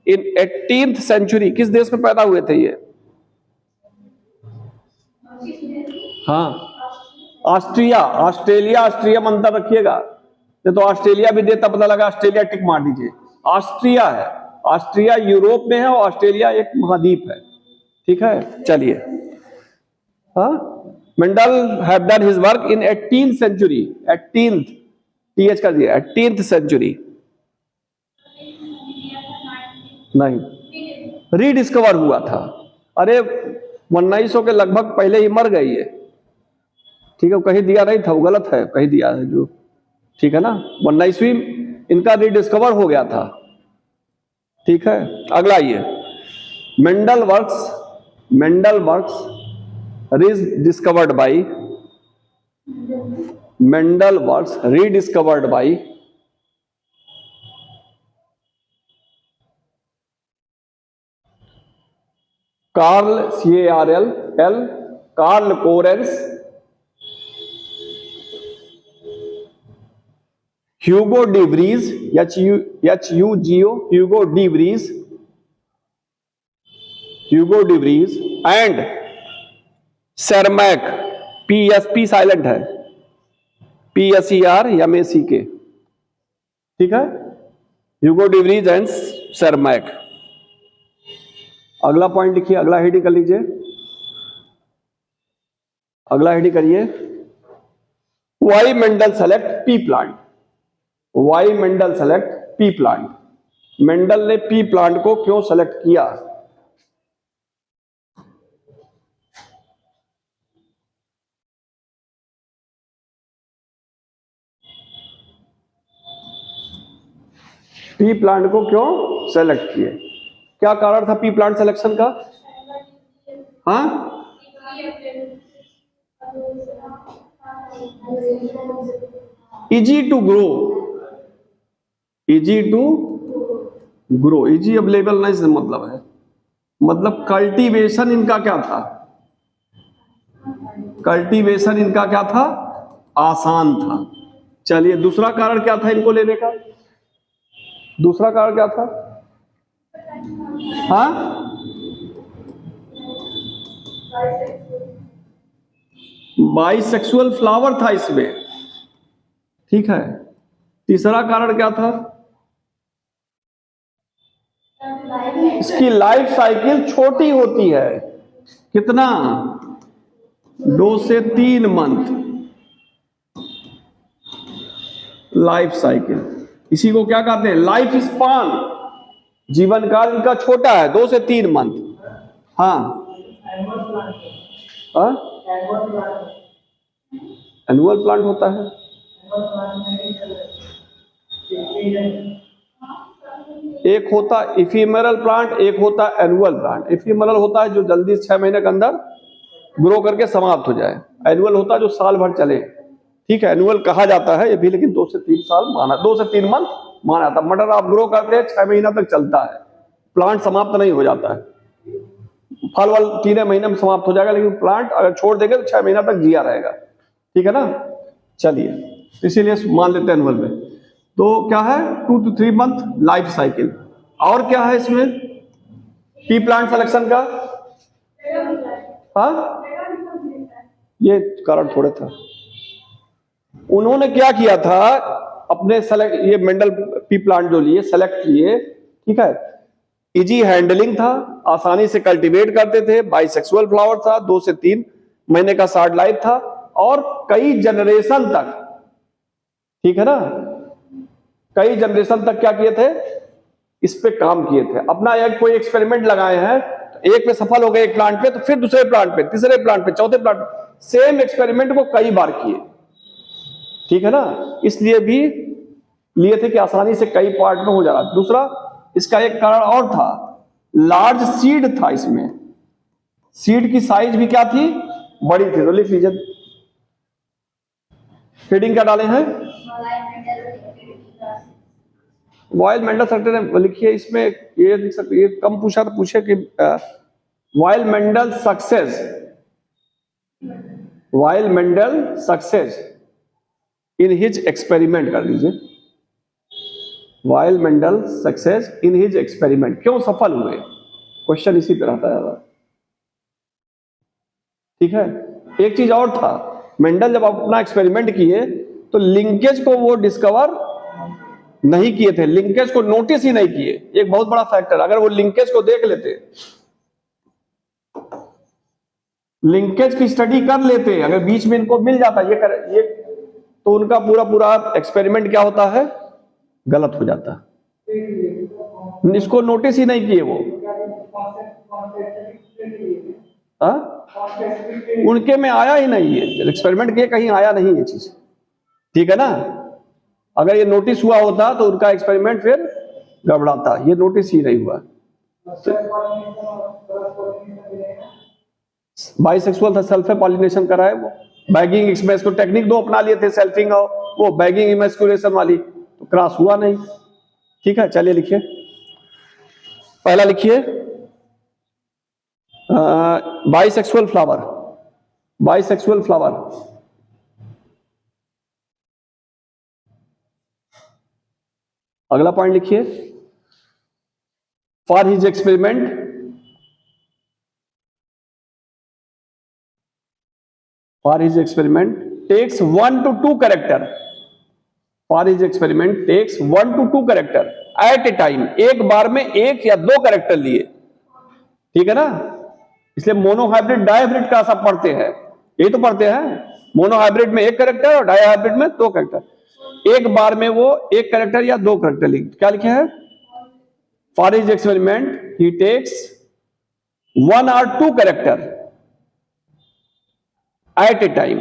in 18th century. किस देश में पैदा हुए थे ये? हाँ, ऑस्ट्रिया, ऑस्ट्रेलिया, ऑस्ट्रिया में अंतर रखिएगा, तो ऑस्ट्रेलिया भी देता, पता लगा ऑस्ट्रेलिया टिक मार दीजिए। ऑस्ट्रिया है, ऑस्ट्रिया यूरोप में है और ऑस्ट्रेलिया एक महाद्वीप है, ठीक है। चलिए, हाँ, Mendel have done his work in 18th century, 18th T H कर दिया, 18th सेंचुरी नहीं, रीडिस्कवर हुआ था। अरे 1900 के लगभग पहले ही मर गई है, ठीक है, कहीं दिया नहीं था, वो गलत है, कहीं दिया है जो, ठीक है ना। 19वीं इनका रीडिस्कवर हो गया था, ठीक है। अगला ये Mendel works rediscovered by, Mendel works rediscovered by Carl CARL Carl Correns, Hugo de Vries Hugo de Vries and Tschermak, PSP silent है, PSERMACK, ठीक है, ह्यूगो डिवरीज एंड सेरमैक। अगला पॉइंट लिखिए, अगला हेडिंग कर लीजिए, अगला हेडिंग करिए, why Mendel select pea plant, why Mendel select pea plant, Mendel ने पी प्लांट को क्यों सेलेक्ट किया? पी प्लांट को क्यों सेलेक्ट किए? क्या कारण था पी प्लांट सिलेक्शन का? हाँ, easy to grow, easy to grow, easy available नहीं से मतलब है, मतलब कल्टीवेशन इनका क्या था? कल्टीवेशन इनका क्या था? आसान था। चलिए, दूसरा कारण क्या था इनको लेने का? दूसरा कारण क्या था? हाँ, बाइसेक्सुअल फ्लावर था इसमें, ठीक है। तीसरा कारण क्या था? इसकी लाइफ साइकिल छोटी होती है, कितना? 2 से 3 मंथ लाइफ साइकिल। इसी को क्या कहते हैं? लाइफ स्पान, जीवन काल इनका छोटा है, 2 से 3 मंथ। हाँ, एनुअल प्लांट होता है, एक होता इफीमेरल प्लांट, एक होता एनुअल प्लांट। इफीमेरल होता है जो जल्दी 6 महीने के अंदर ग्रो करके समाप्त हो जाए, एनुअल होता है जो साल भर चले, ठीक है। एनुअल कहा जाता है ये भी, लेकिन 2 से 3 साल माना, 2 से 3 मंथ माना जाता है। मटर आप ग्रो करते हैं 6 महीना तक चलता है, प्लांट समाप्त नहीं हो जाता है। फल वल 3 महीने में समाप्त हो जाएगा, लेकिन प्लांट अगर छोड़ देंगे तो 6 महीना तक जिया रहेगा। ठीक है ना। चलिए, इसीलिए मान लेते हैं एनुअल में। तो क्या है, 2 to 3 मंथ लाइफ साइकिल। और क्या है इसमें पी प्लांट सिलेक्शन का? हाँ, ये कारण थोड़े था। उन्होंने क्या किया था, अपने सेलेक्ट, ये मेंडल पी प्लांट जो लिए, सेलेक्ट किए, ठीक है, इजी हैंडलिंग था, आसानी से कल्टीवेट करते थे, बाइसेक्सुअल फ्लावर था, 2 से 3 महीने का शार्ट लाइफ था, और कई जनरेशन तक, ठीक है ना, कई जनरेशन तक क्या किए थे, इस पे काम किए थे। अपना एक कोई एक्सपेरिमेंट लगाए हैं, तो एक पे सफल हो गए, एक प्लांट पे, तो फिर दूसरे प्लांट पे, तीसरे प्लांट पे, चौथे प्लांट पे, सेम एक्सपेरिमेंट को कई बार किए। ठीक है ना, इसलिए भी लिए थे कि आसानी से कई पार्ट में हो जा रहा। दूसरा, इसका एक कारण और था, लार्ज सीड था इसमें, सीड की साइज भी क्या थी, बड़ी थी। तो लिख लीजिए, फीडिंग क्या डाले हैं, वाइल मेंडल सेक्टर लिखिए। इसमें ये लिख सकते, ये कम पूछा तो पूछे कि while Mendel success, while Mendel success in his experiment कर लीजिए, while Mendel success in his experiment, क्यों सफल हुए, क्वेश्चन इसी पे रहता है। ठीक है। एक चीज और था, मेंडल जब अपना एक्सपेरिमेंट किए तो लिंकेज को वो डिस्कवर नहीं किए थे, लिंकेज को नोटिस ही नहीं किए। एक बहुत बड़ा फैक्टर, अगर वो लिंकेज को देख लेते, लिंकेज की स्टडी कर लेते, अगर बीच में इनको मिल जाता ये तो उनका पूरा पूरा एक्सपेरिमेंट क्या होता है, गलत हो जाता। इसको नोटिस ही नहीं किए वो। उनके में आया ही नहीं है, एक्सपेरिमेंट किए कहीं आया नहीं ये चीज। ठीक है ना, अगर ये नोटिस हुआ होता तो उनका एक्सपेरिमेंट फिर गड़बड़ाता, ये नोटिस ही नहीं हुआ। बाइसेक्सुअल था, सेल्फ पॉलिनेशन कराए वो, बैगिंग इसमें इसको टेक्निक दो अपना लिए थे, सेल्फिंग और वो बैगिंग इमेस्कुलेशन वाली, तो क्रॉस हुआ नहीं। ठीक है, चलिए लिखिए, पहला लिखिए बाइसेक्सुअल फ्लावर, बाइसेक्सुअल फ्लावर। अगला पॉइंट लिखिए, for his experiment, for his experiment takes 1 to 2 character, for his experiment takes 1 to 2 character at a time, एक बार में 1 या 2 कैरेक्टर लिए। ठीक है ना, इसलिए मोनोहाइब्रिड डायहाइब्रिड का सब पढ़ते हैं, यही तो पढ़ते हैं, मोनोहाइब्रिड में 1 कैरेक्टर और डायहाइब्रिड में 2 कैरेक्टर। एक बार में वो 1 कैरेक्टर या 2 कैरेक्टर लिखे, क्या लिखे हैं, for his experiment he takes 1 or 2 character at a time.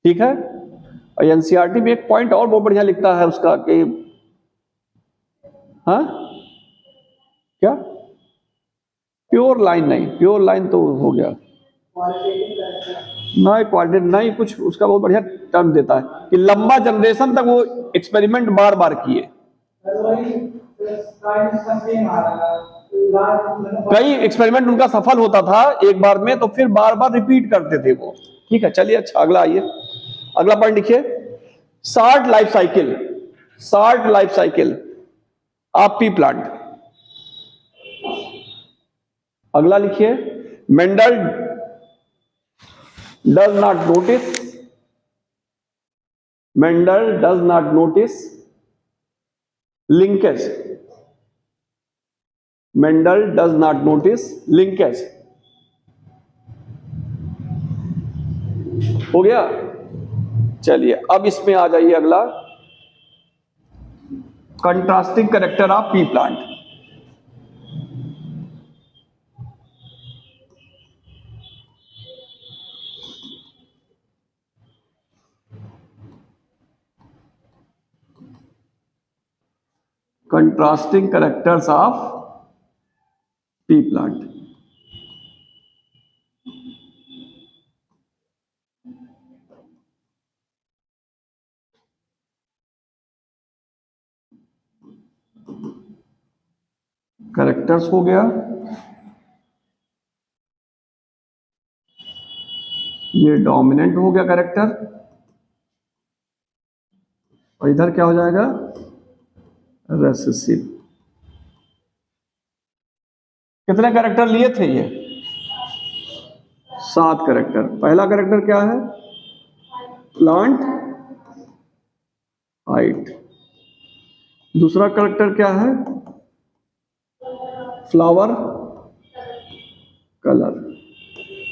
ठीक है, और एनसीईआरटी में एक पॉइंट और बहुत बढ़िया लिखता है उसका कि, हाँ क्या, प्योर लाइन नहीं, प्योर लाइन तो हो गया, नहीं क्वालिटेटिव नहीं, कुछ उसका बहुत बढ़िया टर्म देता है कि लंबा जनरेशन तक वो एक्सपेरिमेंट बार बार किए, कई एक्सपेरिमेंट उनका सफल होता था एक बार में, तो फिर बार बार रिपीट करते थे वो। ठीक है, चलिए, अच्छा अगला आइए, अगला पॉइंट लिखिए, short life cycle, short life cycle of P plant. अगला लिखिए, Mendel does not notice, Mendel does not notice linkage, Mendel does not notice linkage. हो गया, चलिए अब इसमें आ जाइए अगला, contrasting character of P plant. Contrasting characters of pea plant. Characters हो गया, ये डोमिनेंट हो गया कैरेक्टर, और इधर क्या हो जाएगा, रेसेसिव। कितने कैरेक्टर लिए थे ये, 7 कैरेक्टर। पहला कैरेक्टर क्या है, प्लांट हाइट। दूसरा कैरेक्टर क्या है, फ्लावर कलर।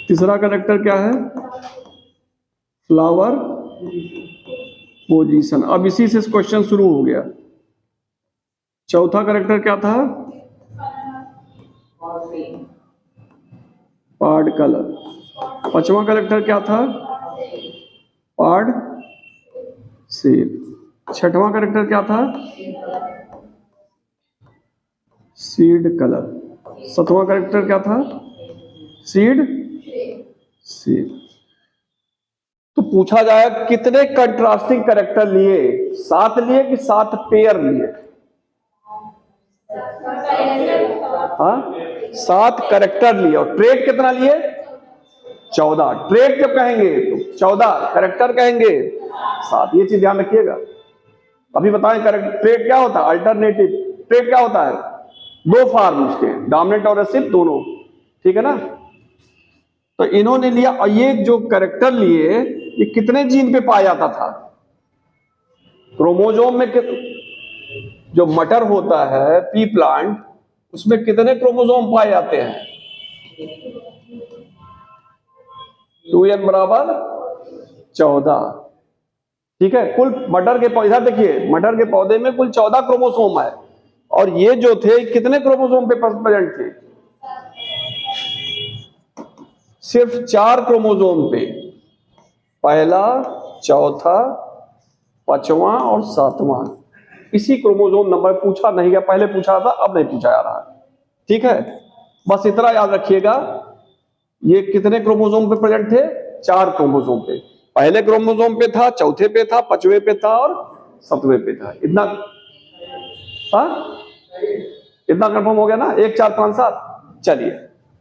तीसरा कैरेक्टर क्या है, फ्लावर पोजीशन। अब इसी से क्वेश्चन शुरू हो गया। चौथा कैरेक्टर क्या था, पार्ट कलर। पांचवा कैरेक्टर क्या था, पार्ट शेप। छठवां कैरेक्टर क्या था, सीड कलर। सातवां कैरेक्टर क्या था, सीड शेप। तो पूछा जाए कितने कंट्रास्टिंग कैरेक्टर लिए, 7 लिए कि 7 पेयर लिए, हाँ 7 कैरेक्टर लिए। और ट्रेट कितना लिए, 14। ट्रेट जब कहेंगे तो 14, कैरेक्टर कहेंगे 7। ये चीज ध्यान रखिएगा। अभी बताएं ट्रेट क्या होता है, अल्टरनेटिव ट्रेट क्या होता है, 2 फॉर्म उसके, डोमिनेंट और रेसिव दोनों, ठीक है ना। तो इन्होंने लिया, और ये जो कैरेक्टर लिए ये कितने जीन पे पाया जाता था, क्रोमोजोम में जो मटर होता है पी प्लांट, उसमें कितने क्रोमोजोम पाए जाते हैं, 2n बराबर 14, ठीक है। कुल मटर के पौधा देखिए, मटर के पौधे में कुल 14 क्रोमोसोम है, और ये जो थे कितने क्रोमोसोम पे प्रेजेंट थे, सिर्फ 4 क्रोमोसोम पे, पहला, चौथा, 5वां और 7वां। इसी क्रोमोसोम नंबर पूछा नहीं गया, पहले पूछा था, अब नहीं पूछा जा रहा, ठीक है। बस इतना याद रखिएगा, ये कितने क्रोमोसोम पे प्रेजेंट थे, 4 क्रोमोसोम पे। पहले क्रोमोसोम पे था, चौथे पे था, 5वें पे था और 7वें पे था। इतना, हाँ इतना कंफर्म हो गया ना, 1 4 5 7। चलिए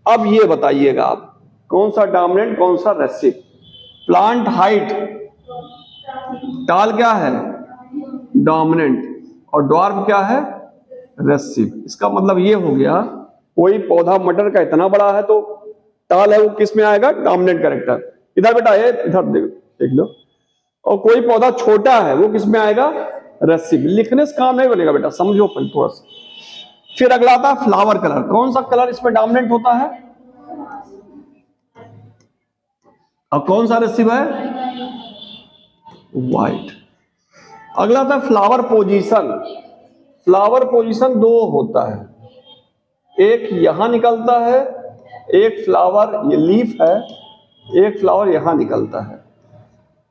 अब ये बताइएगा आप, कौन सा डोमिनेंट कौन सा रेसिव। प्लांट हाइट, टाल क्या है, डोमिनेंट, और ड्वार्फ क्या है, रेसिव। इसका मतलब ये हो गया, कोई पौधा मटर का इतना बड़ा है तो टाल है वो किस में आएगा, डोमिनेंट कैरेक्टर। इधर बेटा ये इधर देख लो। और कोई पौधा छोटा है वो किस में आएगा, रेसिव। लिखने से काम नहीं बनेगा बेटा, समझो पहले थोड़ा सा। फिर अगला आता है फ्लावर कलर। कौन सा कलर इसमें डोमिनेंट होता है, और कौन सा रेसिव है, व्हाइट। अगला आता है फ्लावर पोजीशन। फ्लावर पोजीशन 2 होता है, एक यहां निकलता है, एक फ्लावर ये लीफ है, एक फ्लावर यहां निकलता है।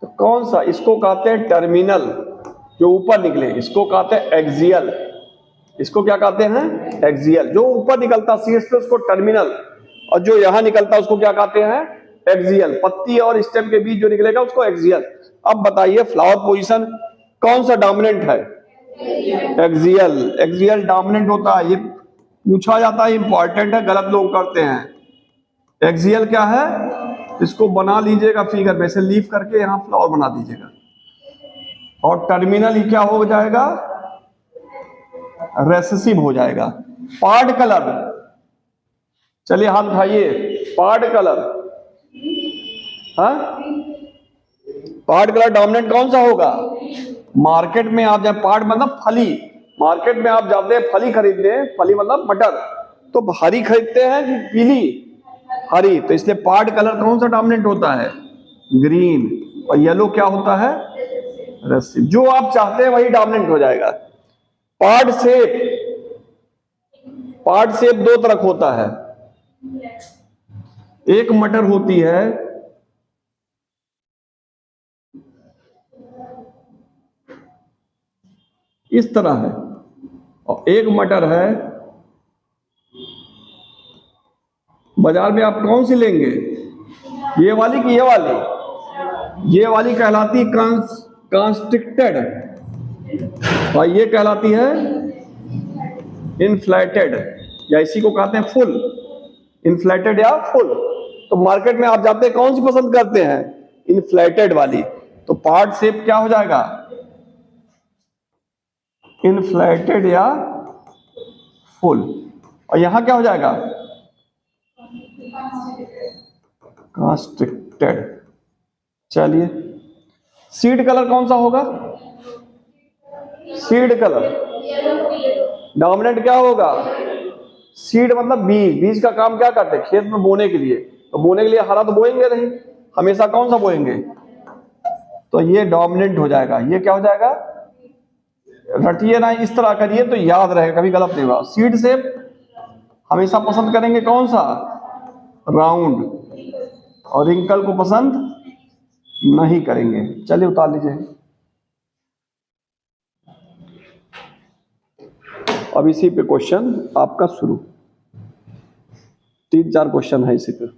तो कौन सा, इसको कहते हैं टर्मिनल, जो ऊपर निकले, इसको कहते हैं एक्सियल। इसको क्या कहते हैं, एक्सियल। जो ऊपर निकलता सीड्स पे उसको टर्मिनल, और जो यहां निकलता उसको क्या कहते हैं, एक्सियल। पत्ती और स्टेम के बीच जो निकलेगा उसको एक्सियल। अब बताइए फ्लावर पोजीशन कौन सा डोमिनेंट है, एक्सियल। एक्सियल डोमिनेंट होता है, ये पूछा जाता है, इंपॉर्टेंट है, गलत लोग करते हैं। एक्सियल क्या है, इसको बना लीजिएगा फिगर में से, लीफ करके यहां फ्लावर बना दीजिएगा। और टर्मिनल क्या हो जाएगा, रेसेसिव हो जाएगा। पार्ट कलर, चलिए हाथ उठाइए, पार्ट कलर, हाँ पार्ट कलर डोमिनेंट कौन सा होगा। मार्केट में आप जब पार्ट मतलब फली, मार्केट में आप जाते हैं फली खरीदने, फली मतलब मटर, तो हरी खरीदते हैं कि पीली, हरी। तो इसलिए पार्ट कलर कौन सा डोमिनेंट होता है, ग्रीन। और येलो क्या होता है, रेसिव। जो आप चाहते हैं वही डोमिनेंट हो जाएगा। पार्ट शेप, पार्ट शेप 2 तरह होता है। एक मटर होती है, इस तरह है, और एक मटर है, बाजार में आप कौन सी लेंगे, ये वाली कि ये वाली। ये वाली कहलाती कंस्ट्रिक्टेड, और ये कहलाती है इनफ्लेटेड। या इसी को कहते हैं फुल, इन्फ्लेटेड या फुल। तो मार्केट में आप जाते हैं कौन सी पसंद करते हैं? इन्फ्लेटेड वाली। तो पार्ट शेप क्या हो जाएगा? इन्फ्लेटेड या फुल। और यहां क्या हो जाएगा? कंस्ट्रिक्टेड। चलिए, सीड कलर कौन सा होगा? सीड कलर डोमिनेंट क्या होगा? सीड मतलब बीज। बीज का काम क्या करते हैं? खेत में बोने के लिए। तो बोने के लिए हरा तो बोएंगे नहीं, हमेशा कौन सा बोएंगे? तो ये डोमिनेंट हो जाएगा। ये क्या हो जाएगा? रटिए ना, इस तरह करिए तो याद रहेगा, कभी गलत नहीं होगा। सीड शेप हमेशा पसंद करेंगे कौन सा? राउंड। और रिंकल को पसंद नहीं करेंगे। चलिए उतार लीजिए। अब इसी पे क्वेश्चन आपका शुरू। 3-4 क्वेश्चन है इसी पे।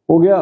हो गया?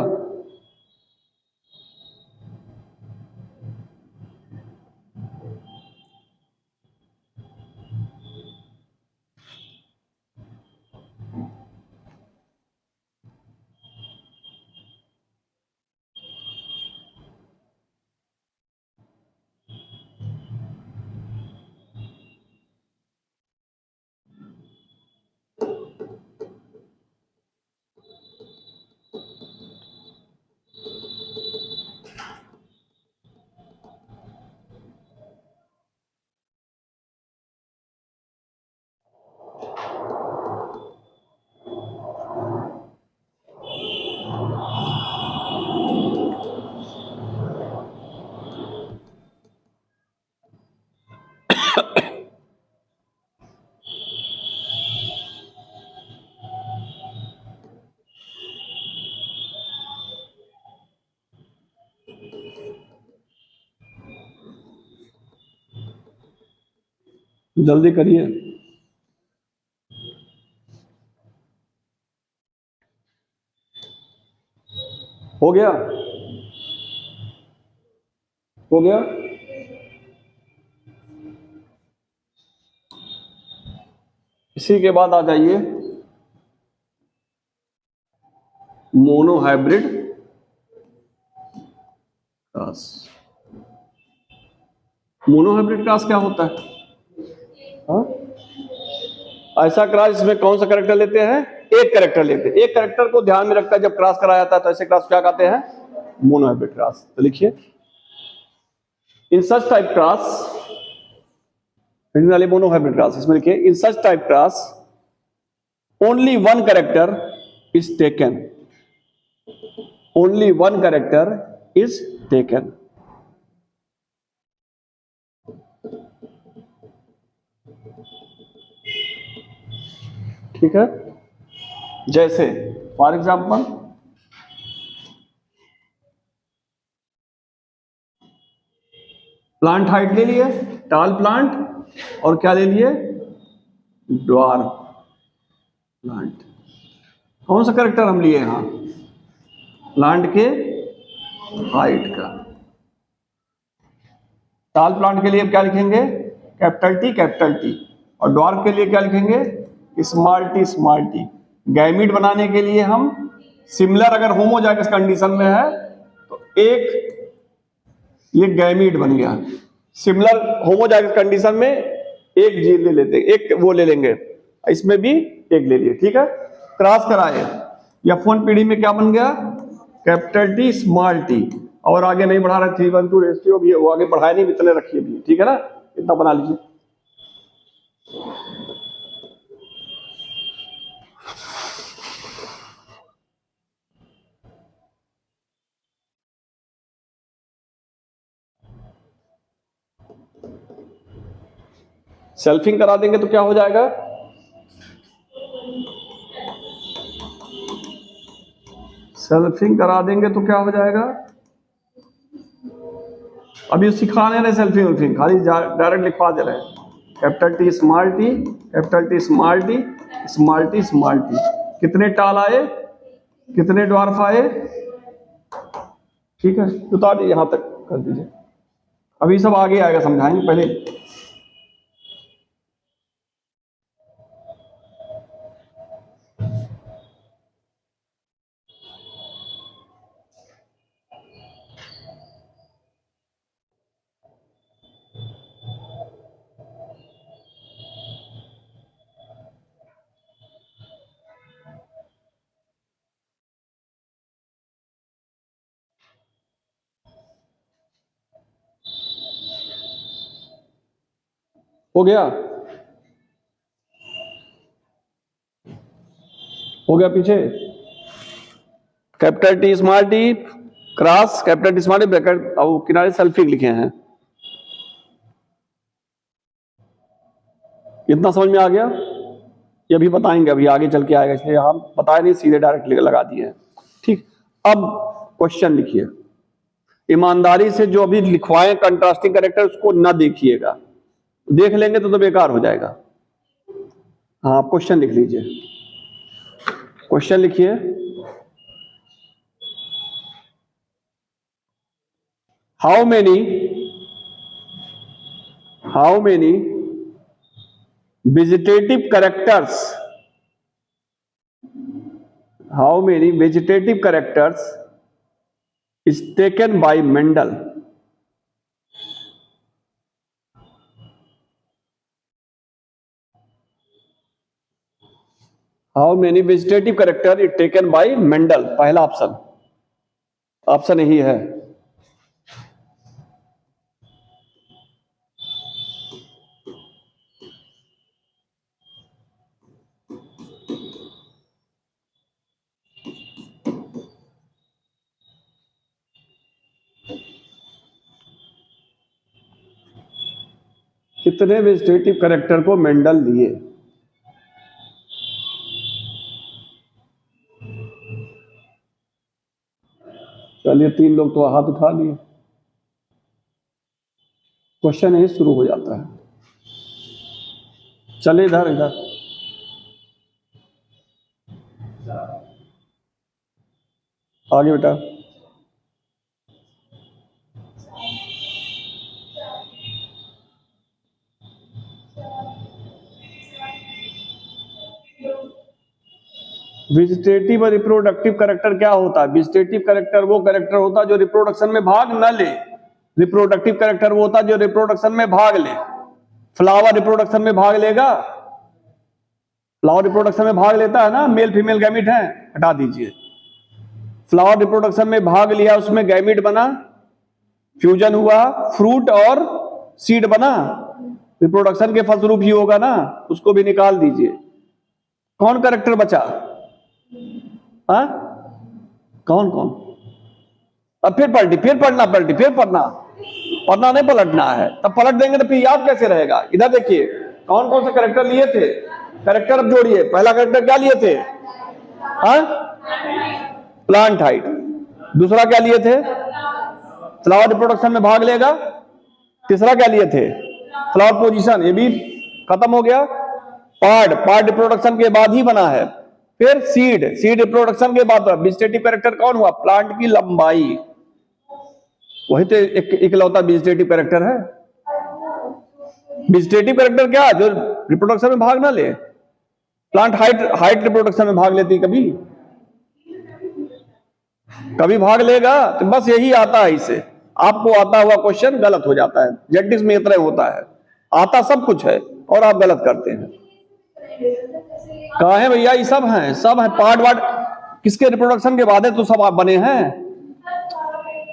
जल्दी करिए। हो गया? हो गया? इसी के बाद आ जाइए mono hybrid cross. Monohybrid cross क्या होता है? हाँ? ऐसा क्रॉस जिसमें कौन सा कैरेक्टर लेते हैं? एक कैरेक्टर लेते हैं। एक कैरेक्टर को ध्यान में रखकर जब क्रॉस कराया जाता है तो ऐसे क्रॉस क्या कहते हैं? Monohybrid cross. तो लिखिए, in such type cross, monohybrid cross, इसमें लिखिए in such type cross only one character is taken. Only one character is taken. ठीक है? जैसे फॉर एग्जाम्पल प्लांट हाइट ले लिए, टॉल प्लांट, और क्या ले लिए? Dwarf plant. कौन सा कैरेक्टर हम लिए यहां? प्लांट के हाइट का। टॉल प्लांट के लिए क्या लिखेंगे? Capital T capital T. और ड्वार्फ के लिए क्या लिखेंगे? Small T small T. Gamete बनाने के लिए हम सिमिलर अगर होमोजाइगस कंडीशन में है तो एक ये गैमीट बन गया। सिमिलर होमोजाइगस कंडीशन में एक जीन ले लेते, एक वो ले लेंगे, इसमें भी एक ले लिए, ठीक है। क्रॉस कराए, F1 पीढ़ी में क्या बन गया, कैपिटल टी स्मॉल टी, और आगे नहीं बढ़ा रहे 3:1 रेशियो भी, वो आगे बढ़ाए नहीं, इतने रखिए भी, ठीक है ना, इतना बना लीजिए। सेल्फिंग करा देंगे तो क्या हो जाएगा, सेल्फिंग करा देंगे तो क्या हो जाएगा, अभी सिखा नहीं रहे सेल्फिंग वेल्फिंग, खाली डायरेक्ट लिखवा दे रहे हैं, capital T small T, capital T small T, small T small T. कितने टाल आए, कितने ड्वार्फ आए, ठीक है, उतार दीजिए, यहां तक कर दीजिए, अभी सब आगे आएगा, समझाएंगे पहले। हो गया, हो गया पीछे, capital T small T cross capital T small T bracket और किनारे सेल्फिंग लिखे हैं। इतना समझ में आ गया, ये भी बताएंगे, अभी आगे चल के आएगा, इसलिए हम बताए नहीं, सीधे डायरेक्ट लगा दिए हैं, ठीक। अब क्वेश्चन लिखिए, ईमानदारी से जो अभी लिखवाएं कंट्रास्टिंग कैरेक्टर उसको ना देखिएगा, देख लेंगे तो बेकार हो जाएगा। हाँ, क्वेश्चन लिख लीजिए, क्वेश्चन लिखिए, how many vegetative characters, how many vegetative characters is taken by Mendel? How many vegetative character is taken by Mendel? पहला ऑप्शन, ऑप्शन यही है। कितने वेजिटेटिव कैरेक्टर को मेंडल दिए? चलिए, 3 लोग तो हाथ उठा लिए, क्वेश्चन यही शुरू हो जाता है। चले इधर इधर, आगे बेटा, वेजिटेटिव और रिप्रोडक्टिव कैरेक्टर क्या होता है? वेजिटेटिव कैरेक्टर वो कैरेक्टर होता है जो रिप्रोडक्शन में भाग न ले, रिप्रोडक्टिव कैरेक्टर वो होता है जो रिप्रोडक्शन में भाग ले। फ्लावर रिप्रोडक्शन में भाग लेगा? फ्लावर रिप्रोडक्शन में भाग लेता है ना, मेल फीमेल गैमीट है, हटा दीजिए। फ्लावर रिप्रोडक्शन में भाग लिया, उसमें गैमीट बना, फ्यूजन हुआ, फ्रूट और सीड बना, रिप्रोडक्शन के फलस्वरूप ही होगा ना, उसको भी निकाल दीजिए। कौन कैरेक्टर बचा? हाँ, कौन कौन? अब फिर पलटी, फिर पढ़ना, पलटी, फिर पढ़ना, पढ़ना नहीं पलटना है, तब पलट देंगे तो फिर याद कैसे रहेगा? इधर देखिए, कौन कौन से कैरेक्टर लिए थे, कैरेक्टर अब जोड़िए। पहला कैरेक्टर क्या लिए थे? हाँ, प्लांट हाइट। दूसरा क्या लिए थे? फ्लावर रिप्रोडक्शन में भाग लेगा। तीसरा क्या लिए थे? फ्लावर पोजीशन, ये भी खत्म हो गया। पार्ट रिप्रोडक्शन के बाद ही बना है। फिर सीड रिप्रोडक्शन के बाद वेजिटेटिव कैरेक्टर कौन हुआ? प्लांट की लंबाई, वही तो इकलौता वेजिटेटिव कैरेक्टर है। वेजिटेटिव कैरेक्टर क्या? जो रिप्रोडक्शन में भाग ना ले। प्लांट हाइट रिप्रोडक्शन में भाग लेती कभी? कभी भाग लेगा, तो बस यही आता है इसे। आपको आता हुआ क्वेश्चन गलत हो जाता है, जेनेटिक्स में इतना होता है, आता सब कुछ है और आप गलत करते हैं। कहा है भैया, ये सब हैं, सब है पार्ट वार्ट, किसके रिप्रोडक्शन के बाद है तो सब आप बने हैं?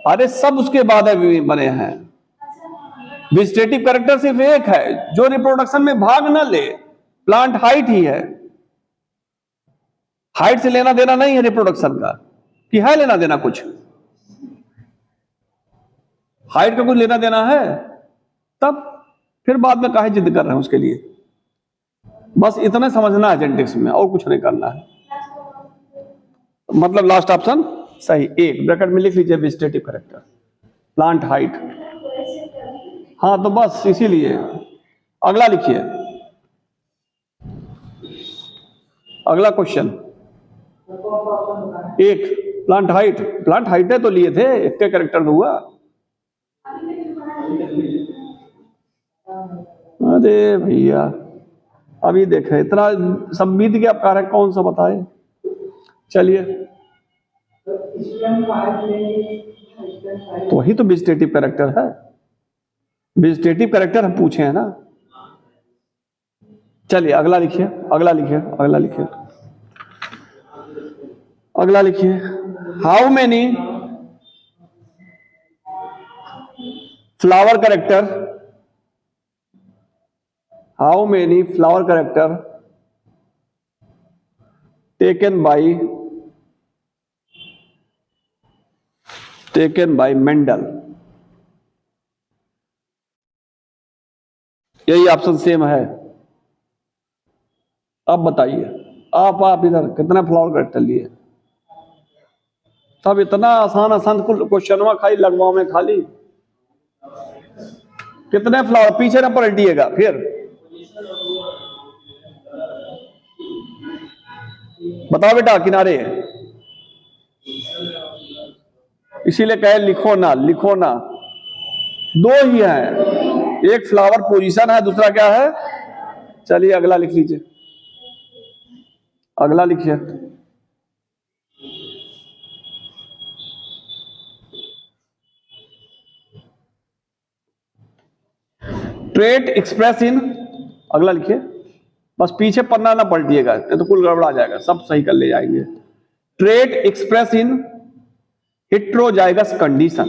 अरे सब उसके बाद है बने हैं। वेजिटेटिव कैरेक्टर सिर्फ एक है जो रिप्रोडक्शन में भाग न ले, प्लांट हाइट ही है। हाइट से लेना देना नहीं है रिप्रोडक्शन का, कि है लेना देना कुछ? हाइट का कुछ लेना देना है? तब फिर बाद में काहे जिद कर रहे हैं उसके लिए? बस इतना समझना है जेनेटिक्स में, और कुछ नहीं करना है। मतलब लास्ट ऑप्शन सही, एक ब्रैकेट में लिख लीजिए वेजिटेटिव कैरेक्टर, प्लांट हाइट। हाँ तो बस इसीलिए। अगला लिखिए, अगला क्वेश्चन। एक प्लांट हाइट, प्लांट हाइट है तो लिए थे, एक के कैरेक्टर में हुआ। अरे भैया अभी देखे, इतना सब बीत गया, आप कह रहे कौन सा बताए? चलिए, तो वही तो वेजिटेटिव कैरेक्टर है, वेजिटेटिव कैरेक्टर हम पूछे हैं ना। चलिए अगला लिखिए, अगला लिखिए, अगला लिखिए, अगला लिखिए। How many flower character, how many flower character taken by Mendel? यही ऑप्शन सेम है। अब बताइए, आप इधर कितना फ्लावर कैरेक्टर लिए? सब इतना आसान आसान क्वेश्चन खाली लगवाओ में, खाली कितने फ्लावर, पीछे ना पलटिएगा फिर। बताओ बेटा, किनारे, इसीलिए कहे लिखो ना, लिखो ना। दो ही है, एक फ्लावर पोजीशन है, दूसरा क्या है? चलिए अगला लिख लीजिए, अगला लिखिए। ट्रेट एक्सप्रेस इन, अगला लिखिए, बस पीछे पन्ना ना पलटिएगा, तो कुल गड़बड़ा जाएगा, सब सही कर ले जाएंगे। Trait express in heterozygous condition,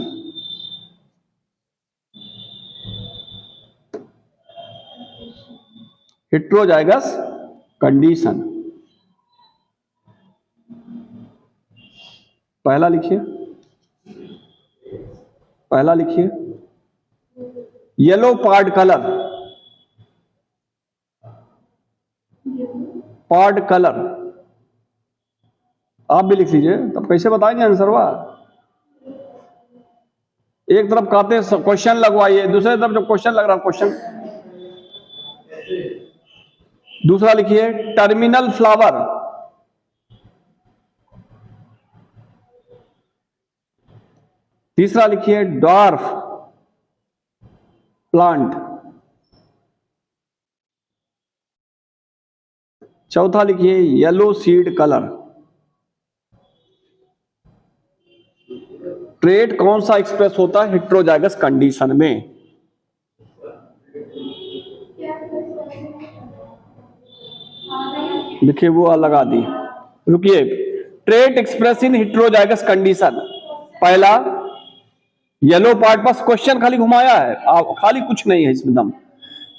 heterozygous condition, पहला लिखिए, पहला लिखिए। येलो पार्ड कलर, पार्ड कलर, आप भी लिख लीजिए, तब कैसे बताएंगे आंसर? एक तरफ कहते क्वेश्चन लगवाइए, दूसरे तरफ जब क्वेश्चन लग रहा क्वेश्चन। दूसरा लिखिए टर्मिनल फ्लावर, तीसरा लिखिए डॉर्फ प्लांट, चौथा लिखिए येलो सीड कलर। ट्रेट कौन सा एक्सप्रेस होता है हेट्रोजाइगस कंडीशन में? देखिए वो लगा दी, रुकिए। Trait express in heterozygous condition, पहला येलो पार्ट, बस क्वेश्चन खाली घुमाया है, खाली कुछ नहीं है इसमें दम।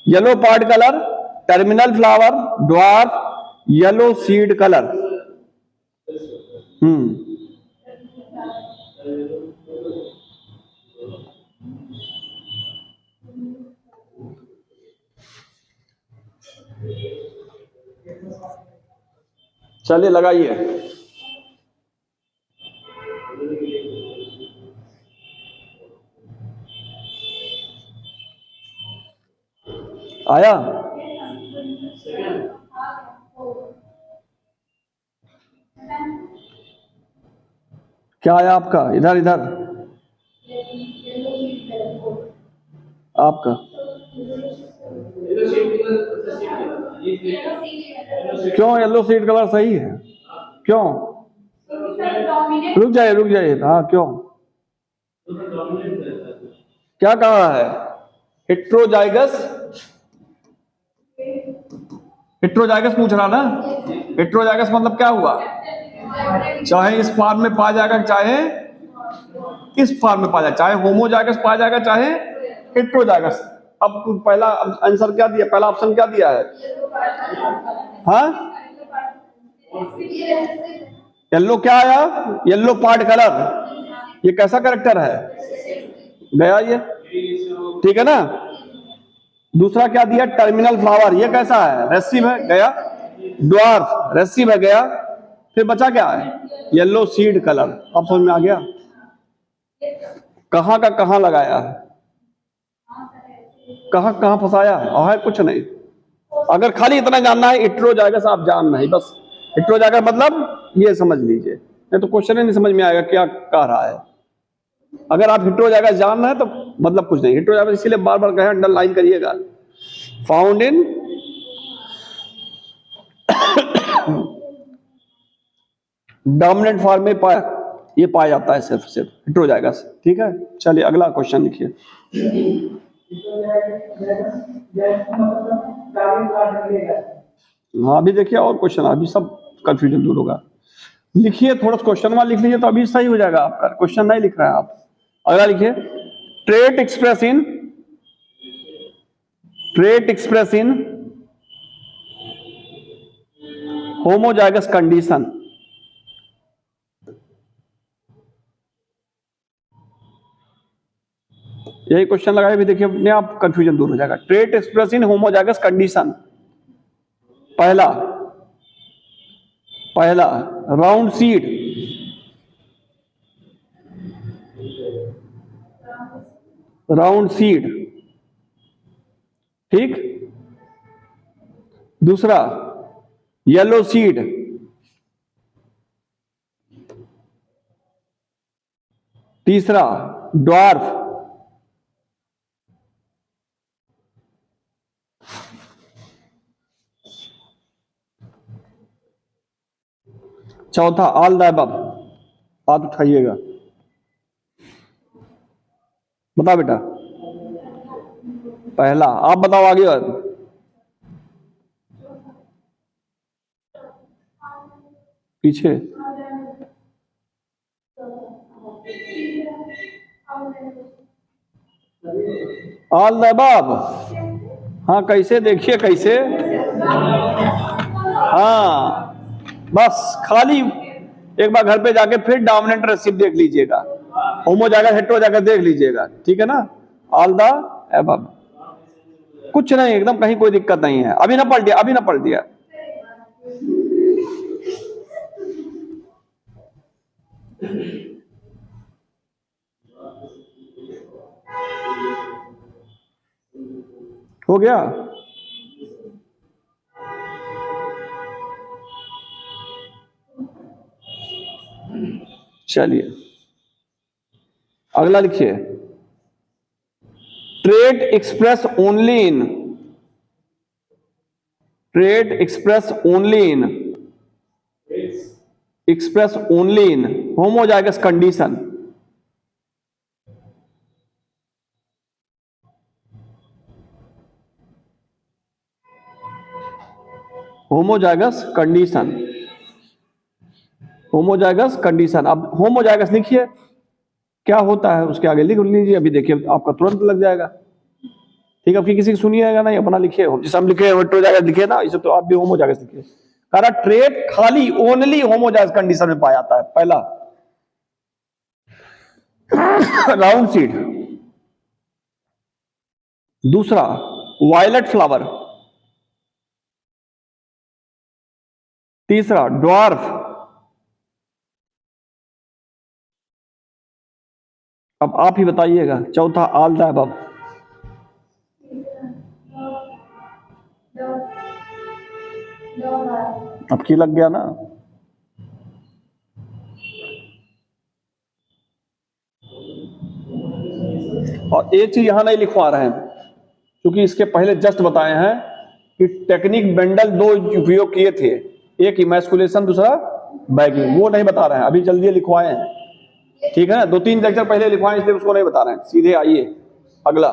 Yellow part colour, terminal flower, dwarf, yellow seed colour. चलिए लगाइए, आया? क्या आया आपका? इधर इधर आपका क्यों येलो सीड कलर सही है? क्यों? रुक जाइए। हाँ क्यों, क्या कहा है? हेट्रोजाइगस, हेट्रोजाइगस पूछ रहा ना। हेट्रोजाइगस मतलब क्या हुआ? चाहे इस फॉर्म में पाया जाएगा, चाहे इस फॉर्म में पाया जाएगा, चाहे होमोजाइगस पाया जाएगा, चाहे हेट्रोजाइगस। अब पहला आंसर क्या दिया, पहला ऑप्शन क्या दिया है? हाँ, येलो क्या आया? Yellow part colour. ये कैसा कैरेक्टर है? गया ये, ठीक है ना। दूसरा क्या दिया? Terminal flower. ये कैसा है? रेसिव है, गया। ड्वार्फ, रेसिव है, गया। फिर बचा क्या है? Yellow seed colour. अब समझ में आ गया कहां का कहां लगाया है, कहां कहां फंसाया है, और है कुछ नहीं। अगर खाली इतना जानना है हेट्रोजाइगस, आप जानना है बस। हेट्रोजाइगस मतलब ये समझ लीजिए, नहीं तो क्वेश्चन ही नहीं समझ में आएगा क्या कह रहा है। अगर आप हेट्रोजाइगस जानना है तो मतलब कुछ नहीं। हेट्रोजाइगस इसीलिए बार बार कहे, अंडरलाइन करिएगा। फाउंड इन डोमिनेंट फॉर्म में ये पाया जाता है सिर्फ हेट्रोजाइगस। ठीक है, चलिए अगला क्वेश्चन लिखिए। हाँ अभी देखिए और क्वेश्चन, अभी सब कंफ्यूजन दूर होगा। लिखिए, थोड़ा क्वेश्चन वाला लिख लीजिए तो अभी सही हो जाएगा आपका। क्वेश्चन नहीं लिख रहे हैं आप। अगला लिखिए, trait express in homozygous condition. यही क्वेश्चन लगाए भी देखिए, अपने आप कंफ्यूजन दूर हो जाएगा। Trait express in homozygous condition. पहला राउंड सीड, ठीक। दूसरा येलो सीड, तीसरा ड्वार्फ, चौथा ऑल द अबव। हाथ उठाइएगा, बता बेटा। पहला, आप बताओ आगे बात। पीछे ऑल द अबव। हाँ कैसे, देखिए कैसे। हाँ बस खाली एक बार घर पे जाके फिर डोमिनेंट रेसिव देख लीजिएगा, होमोजाइगस हेट्रोजाइगस देख लीजिएगा, ठीक है ना। ऑल द अबव, कुछ नहीं, एकदम कहीं कोई दिक्कत नहीं है। अभी ना पलट दिया। हो गया। चलिए अगला लिखिए, trait express only in homozygous condition. Homozygous condition. अब होमोजाइगस लिखिए, क्या होता है उसके आगे लिख लीजिए। अभी देखिए आपका तुरंत लग जाएगा। ठीक है, किसी की सुनिएगा नहीं, अपना लिखिए। जैसे हम लिखे हेट्रोजाइगस लिखे ना, इसे तो आप भी होमोजाइगस लिखिए। कह रहा ट्रेट खाली ओनली होमोजाइगस कंडीशन में पाया जाता है। पहला राउंड सीड, दूसरा वायलेट फ्लावर, तीसरा ड्वार्फ, अब आप ही बताइएगा, चौथा ऑल द अबव। अब की लग गया ना। और एक चीज यहां नहीं लिखवा रहे हैं क्योंकि इसके पहले जस्ट बताए हैं कि टेक्निक बेंडल दो उपयोग किए थे, एक इमैस्कुलेशन, दूसरा बैगिंग, वो नहीं बता रहे हैं अभी, जल्दी लिखवाए हैं, ठीक है ना, 2-3 लेक्चर पहले लिखवाए इसलिए उसको नहीं बता रहे हैं। सीधे आइए अगला,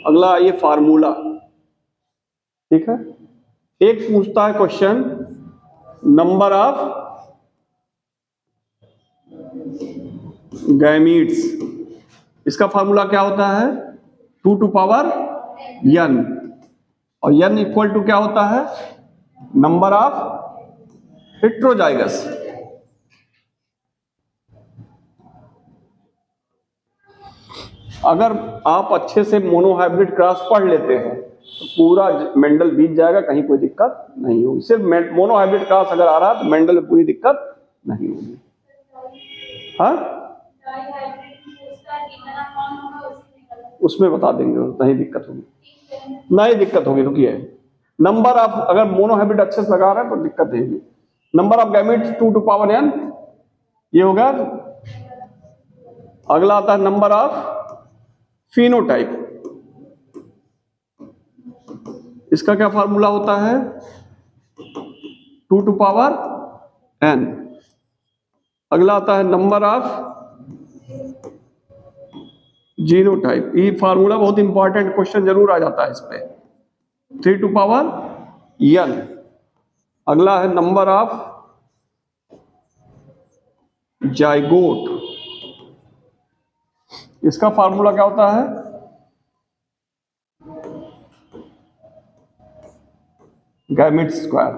अगला आइए फार्मूला, ठीक है। एक पूछता है क्वेश्चन, नंबर ऑफ गैमीट्स, इसका फार्मूला क्या होता है 2 टू पावर n, और n इक्वल टू क्या होता है नंबर ऑफ हेट्रोजाइगस। अगर आप अच्छे से मोनोहाइब्रिड क्रॉस पढ़ लेते हैं तो पूरा मेंडल बीत जाएगा, कहीं कोई दिक्कत नहीं होगी। सिर्फ मोनोहाइब्रिड क्रॉस अगर आ रहा है तो मेंडल में पूरी दिक्कत नहीं होगी। हाँ, उसमें बता देंगे, नहीं दिक्कत होगी, नहीं दिक्कत होगी। रुकिए, नंबर ऑफ, अगर मोनोहाइब्रिड अच्छे से लगा रहे हैं तो दिक्कत नहीं होगी। Number of gametes 2 to power n, ये होगा। अगला आता है नंबर ऑफ फिनोटाइप, इसका क्या फार्मूला होता है 2 टू पावर n। अगला आता है नंबर ऑफ जीनोटाइप, ये फार्मूला बहुत इंपॉर्टेंट क्वेश्चन जरूर आ जाता है इस पे, 3 टू पावर n। अगला है नंबर ऑफ जाइगोट, इसका फार्मूला क्या होता है गैमेट स्क्वायर,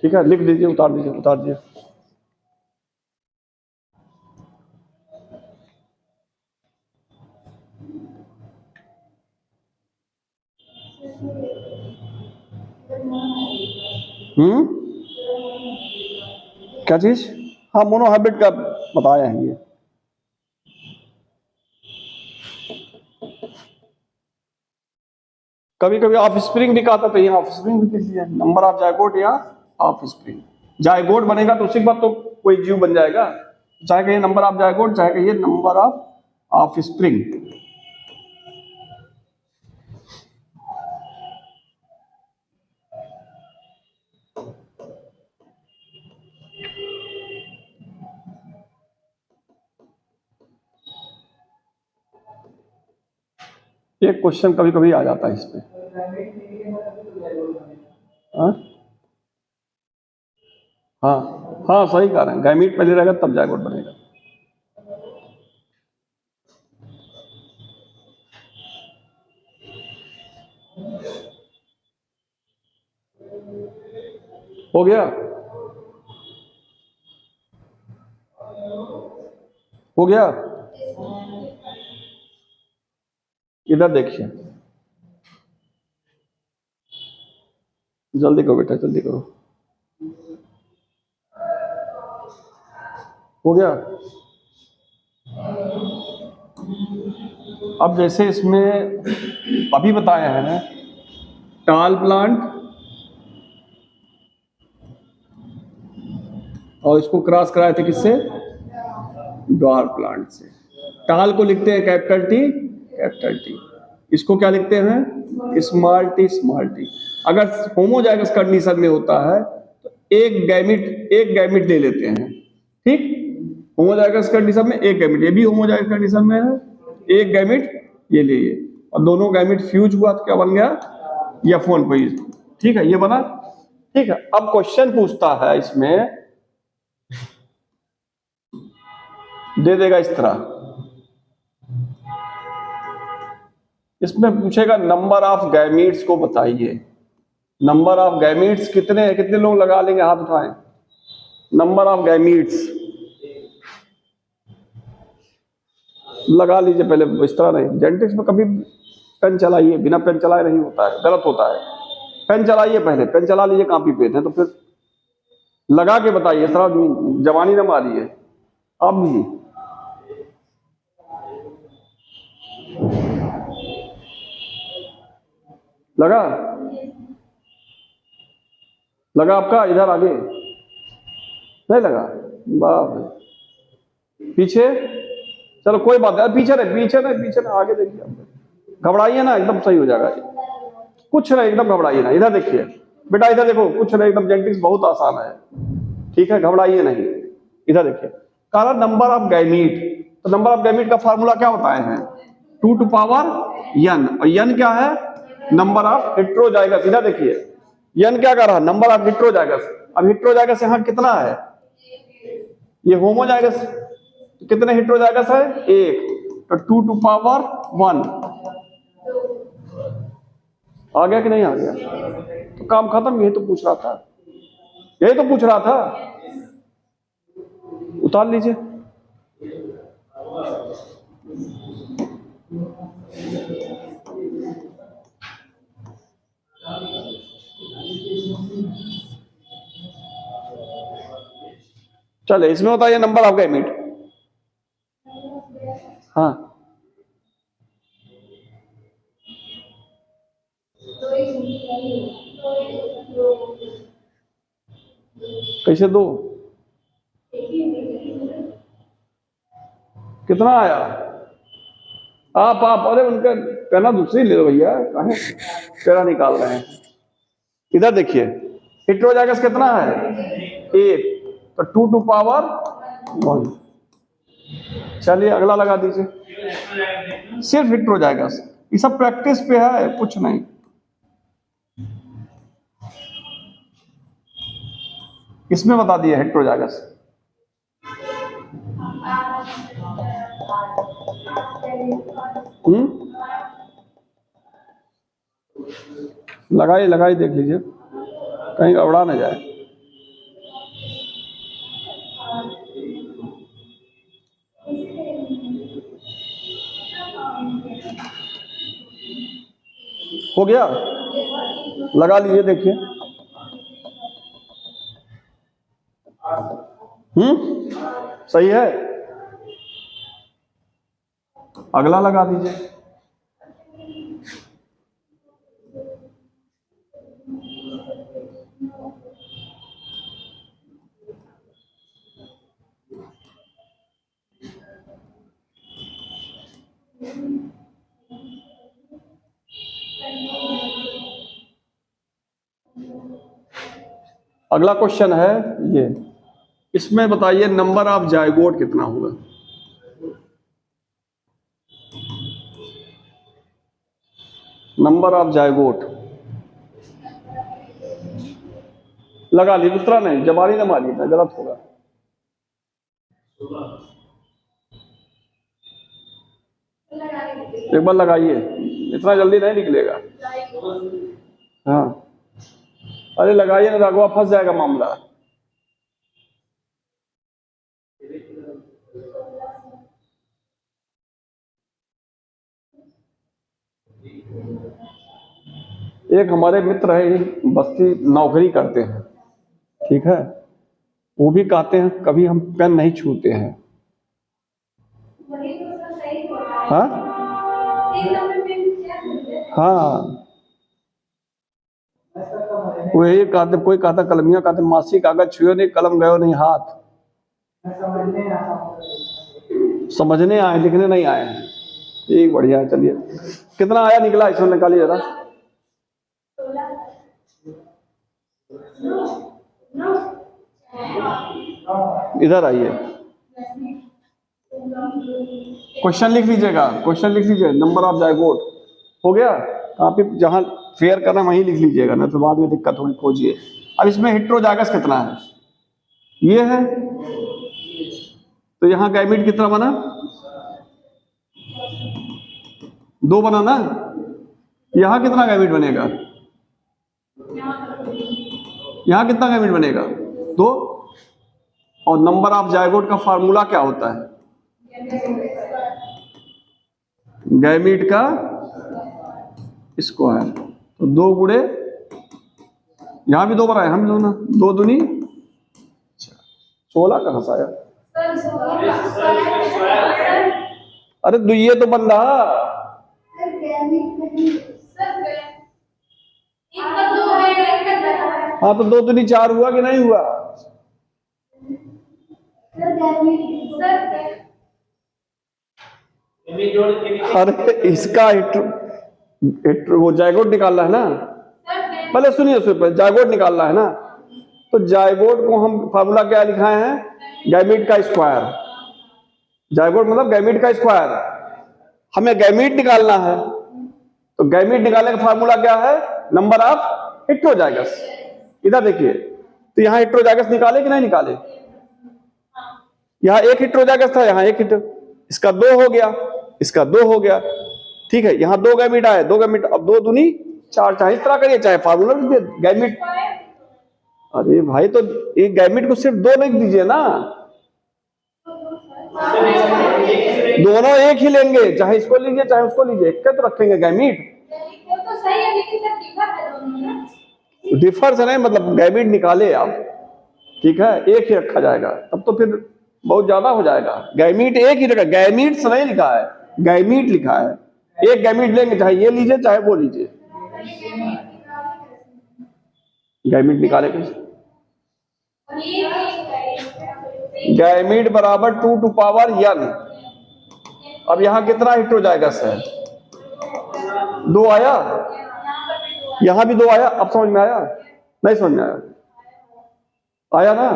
ठीक है, लिख दीजिए, उतार दीजिए, उतार दीजिए। क्या चीज, हाँ मोनोहाइब्रिड का बताया है ये। कभी कभी ऑफ स्प्रिंग भी कहता तो यहाँ ऑफ स्प्रिंग भी लिख दिया, नंबर ऑफ जाइगोट या ऑफ स्प्रिंग। जाइगोट बनेगा तो उसी के बाद तो कोई जीव बन जाएगा, चाहे कहिए नंबर ऑफ जाइगोट, चाहे कहिए नंबर ऑफ स्प्रिंग। एक क्वेश्चन कभी कभी आ जाता है इस पे। हाँ हाँ सही कह रहे हैं, गैमीट पहले रहेगा तब जाइगोट बनेगा। हो गया, हो गया। इधर देखिए, जल्दी करो बेटा, जल्दी करो। हो गया। अब जैसे इसमें अभी बताया है टाल प्लांट, और इसको क्रॉस कराए थे किससे, ड्वार्फ प्लांट से। टाल को लिखते हैं कैपिटल टी, कैपिटल टी। इसको क्या लिखते हैं स्मॉल टी, स्मॉल टी। अगर होमोजाइगस कंडीशन में होता है तो एक गैमिट ले लेते हैं, ठीक। होमोजाइगस कंडीशन में एक गैमिट, ये भी होमोजाइगस कंडीशन में है, एक गैमिट ये लिए, और दोनों गैमिट फ्यूज हुआ तो क्या बन गया F1 पोजीशन, ठीक है, ये बना, ठीक है। अब क्वेश्चन पूछता है इसमें, दे देगा इस तरह, इसमें पूछेगा नंबर ऑफ गैमीट्स को बताइए। नंबर ऑफ गैमीट्स कितने हैं, कितने लोग लगा लेंगे, हाथ उठाएं। नंबर ऑफ गैमीट्स लगा लीजिए पहले, इस तरह नहीं, जेनेटिक्स में कभी पेन चलाइए, बिना पेन चलाए नहीं होता है, गलत होता है। पेन चलाइए पहले, पेन चला लीजिए कॉपी पे थे तो फिर लगा के बताइए, इस तरह जवानी न मारिए। अब भी लगा, लगा आपका, इधर आगे नहीं लगा, बाप पीछे चलो कोई बात नहीं, पीछे रहे, पीछे रहे, पीछे रहे, आगे देखिए, घबराइए ना, एकदम सही हो जाएगा ये। कुछ नहीं, एकदम घबराइए ना, इधर देखिए बेटा, इधर देखो, कुछ नहीं, एकदम जेनेटिक्स बहुत आसान है, ठीक है, घबराइए नहीं। इधर देखिए, कहा नंबर ऑफ गैमीट, तो नंबर ऑफ गैमीट का फार्मूला क्या बताए हैं? 2 टू पावर n, और n क्या है? Number of heterozygous. इधर देखिए, n क्या कर रहा है? Number of heterozygous. अब हेट्रोजाइगस यहाँ कितना है? ये होमोजाइगस, कितने हेट्रोजाइगस है? 1, तो 2 टू पावर 1 आ गया कि नहीं आ गया? तो काम खत्म, यही तो पूछ रहा था, यही तो पूछ रहा था। उतार लीजिए, चले इसमें बताइए नंबर ऑफ गैमीट। हाँ, कैसे दो? कितना आया? आप अरे उनका पहला दूसरी ले लो भैया, काहे पहला निकाल रहे हैं? इधर देखिए, हेट्रोजाइगस कितना है? 1, तो 2 टू पावर 1। चलिए अगला लगा दीजिए, सिर्फ हेट्रोजाइगस, ये सब प्रैक्टिस पे है, कुछ नहीं। इसमें बता दिए हेट्रोजाइगस। लगाइए लगाइए, देख लीजिए कहीं गड़बड़ा ना जाए। हो गया, लगा लीजिए, देखिए। सही है, अगला लगा दीजिए। अगला क्वेश्चन है ये, इसमें बताइए नंबर ऑफ जायगोट कितना होगा? नंबर ऑफ जायगोट लगा ली, दूसरा नहीं, जबानी ना मारिए ना, गलत होगा। एक बार लगाइए, इतना जल्दी नहीं निकलेगा। हाँ, अरे लगाइए ना, अगवा फंस जाएगा मामला। एक हमारे मित्र है, बस्ती नौकरी करते हैं, ठीक है, वो भी कहते हैं कभी हम पेन नहीं छूते हैं। हाँ हाँ, वो यही कहते, कोई कहता कलमिया कहते मासी कागज छुए नहीं, कलम गयो नहीं हाथ। समझने आए, लिखने नहीं आए हैं। एक बढ़िया है, चलिए कितना आया निकला इसमें निकालिए जरा। इधर आइए, क्वेश्चन लिख लीजिएगा, क्वेश्चन लिख लीजिए, नंबर ऑफ जायगोट हो गया। आप जहां फेयर करना वहीं लिख लीजिएगा, ना तो बाद में दिक्कत होगी, खोजिए। अब इसमें हेट्रोजाइगस कितना है? ये है, तो यहां गैमीट कितना बना? 2 बना ना। यहां कितना गैमीट बनेगा? यहां कितना गैमीट बनेगा? 2। और नंबर ऑफ जायगोट का फार्मूला क्या होता है? गैमीट का स्क्वायर, तो 2 गुणे, यहां भी 2 बनाए हम लोग ना, 2 दूनी 16 कहां से आया? अरे ये तो बन रहा, हाँ तो 2 दूनी 4 हुआ कि नहीं हुआ? अरे इसका वो जायगोट निकालना है ना, पहले सुनिए जायगोट निकालना है ना। तो जायगोट को हम फार्मूला क्या लिखाए हैं, गैमीट का स्क्वायर। जायगोट मतलब गैमीट का स्क्वायर। हमें गैमीट निकालना है, तो गैमीट निकालने का फार्मूला क्या है, नंबर ऑफ हेटेरोजाइगस। इधर देखिए, तो यहाँ हेटेरोजाइगस निकाले कि नहीं निकाले, यहाँ एक हेटेरोजाइगस था, यहाँ एक इसका 2 हो गया, इसका 2 हो गया, ठीक है। यहाँ 2 गैमीट आए, 2 गैमीट, अब 2 दूनी 4, चाहे इस तरह करिए चाहे फार्मूला लिखिए गैमीट। अरे भाई तो एक गैमीट को सिर्फ 2 लिख दीजिए ना, दोनों एक ही लेंगे, चाहे इसको लीजिए चाहे उसको लीजिए, एक तो रखेंगे गैमीट। तो सही है, लेकिन सर डिफर है दोनों ना। डिफर से नहीं मतलब गैमीट निकाले आप, ठीक है, एक ही रखा जाएगा, तब तो फिर बहुत ज्यादा हो जाएगा। गैमीट एक ही रखा, गैमीट से नहीं लिखा है, गैमीट लिखा है। एक गैमीट लेंगे, चाहे ये लीजिए चाहे वो लीजिए। गैमीट निकाले कैसे, गैमीट बराबर 2 टू पावर n। अब यहां कितना हेटेरोजाइगस है, 2 आया, यहां भी 2 आया। अब समझ में आया, नहीं समझ में आया, आया ना।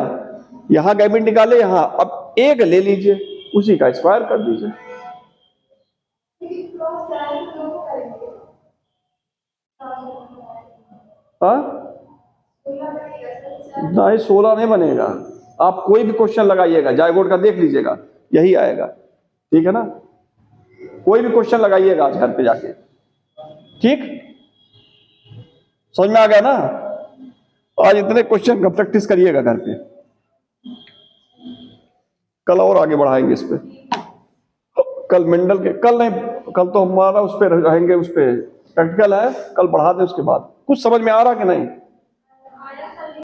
यहां गैमीट निकाले, यहां अब एक ले लीजिए, उसी का स्क्वायर कर दीजिए। नहीं 16 नहीं बनेगा, आप कोई भी क्वेश्चन लगाइएगा जायगोट का देख लीजिएगा, यही आएगा, ठीक है ना। कोई भी क्वेश्चन लगाइएगा आज घर पे जाके, ठीक, समझ में आ गया ना। आज इतने क्वेश्चन का प्रैक्टिस करिएगा घर पे, कल और आगे बढ़ाएंगे इस पे। कल मेंडल के, कल नहीं, कल तो हमारा उस पे रहेंगे, उस पे प्रैक्टिकल है, कल बढ़ा दें उसके बाद। कुछ समझ में आ रहा कि नहीं।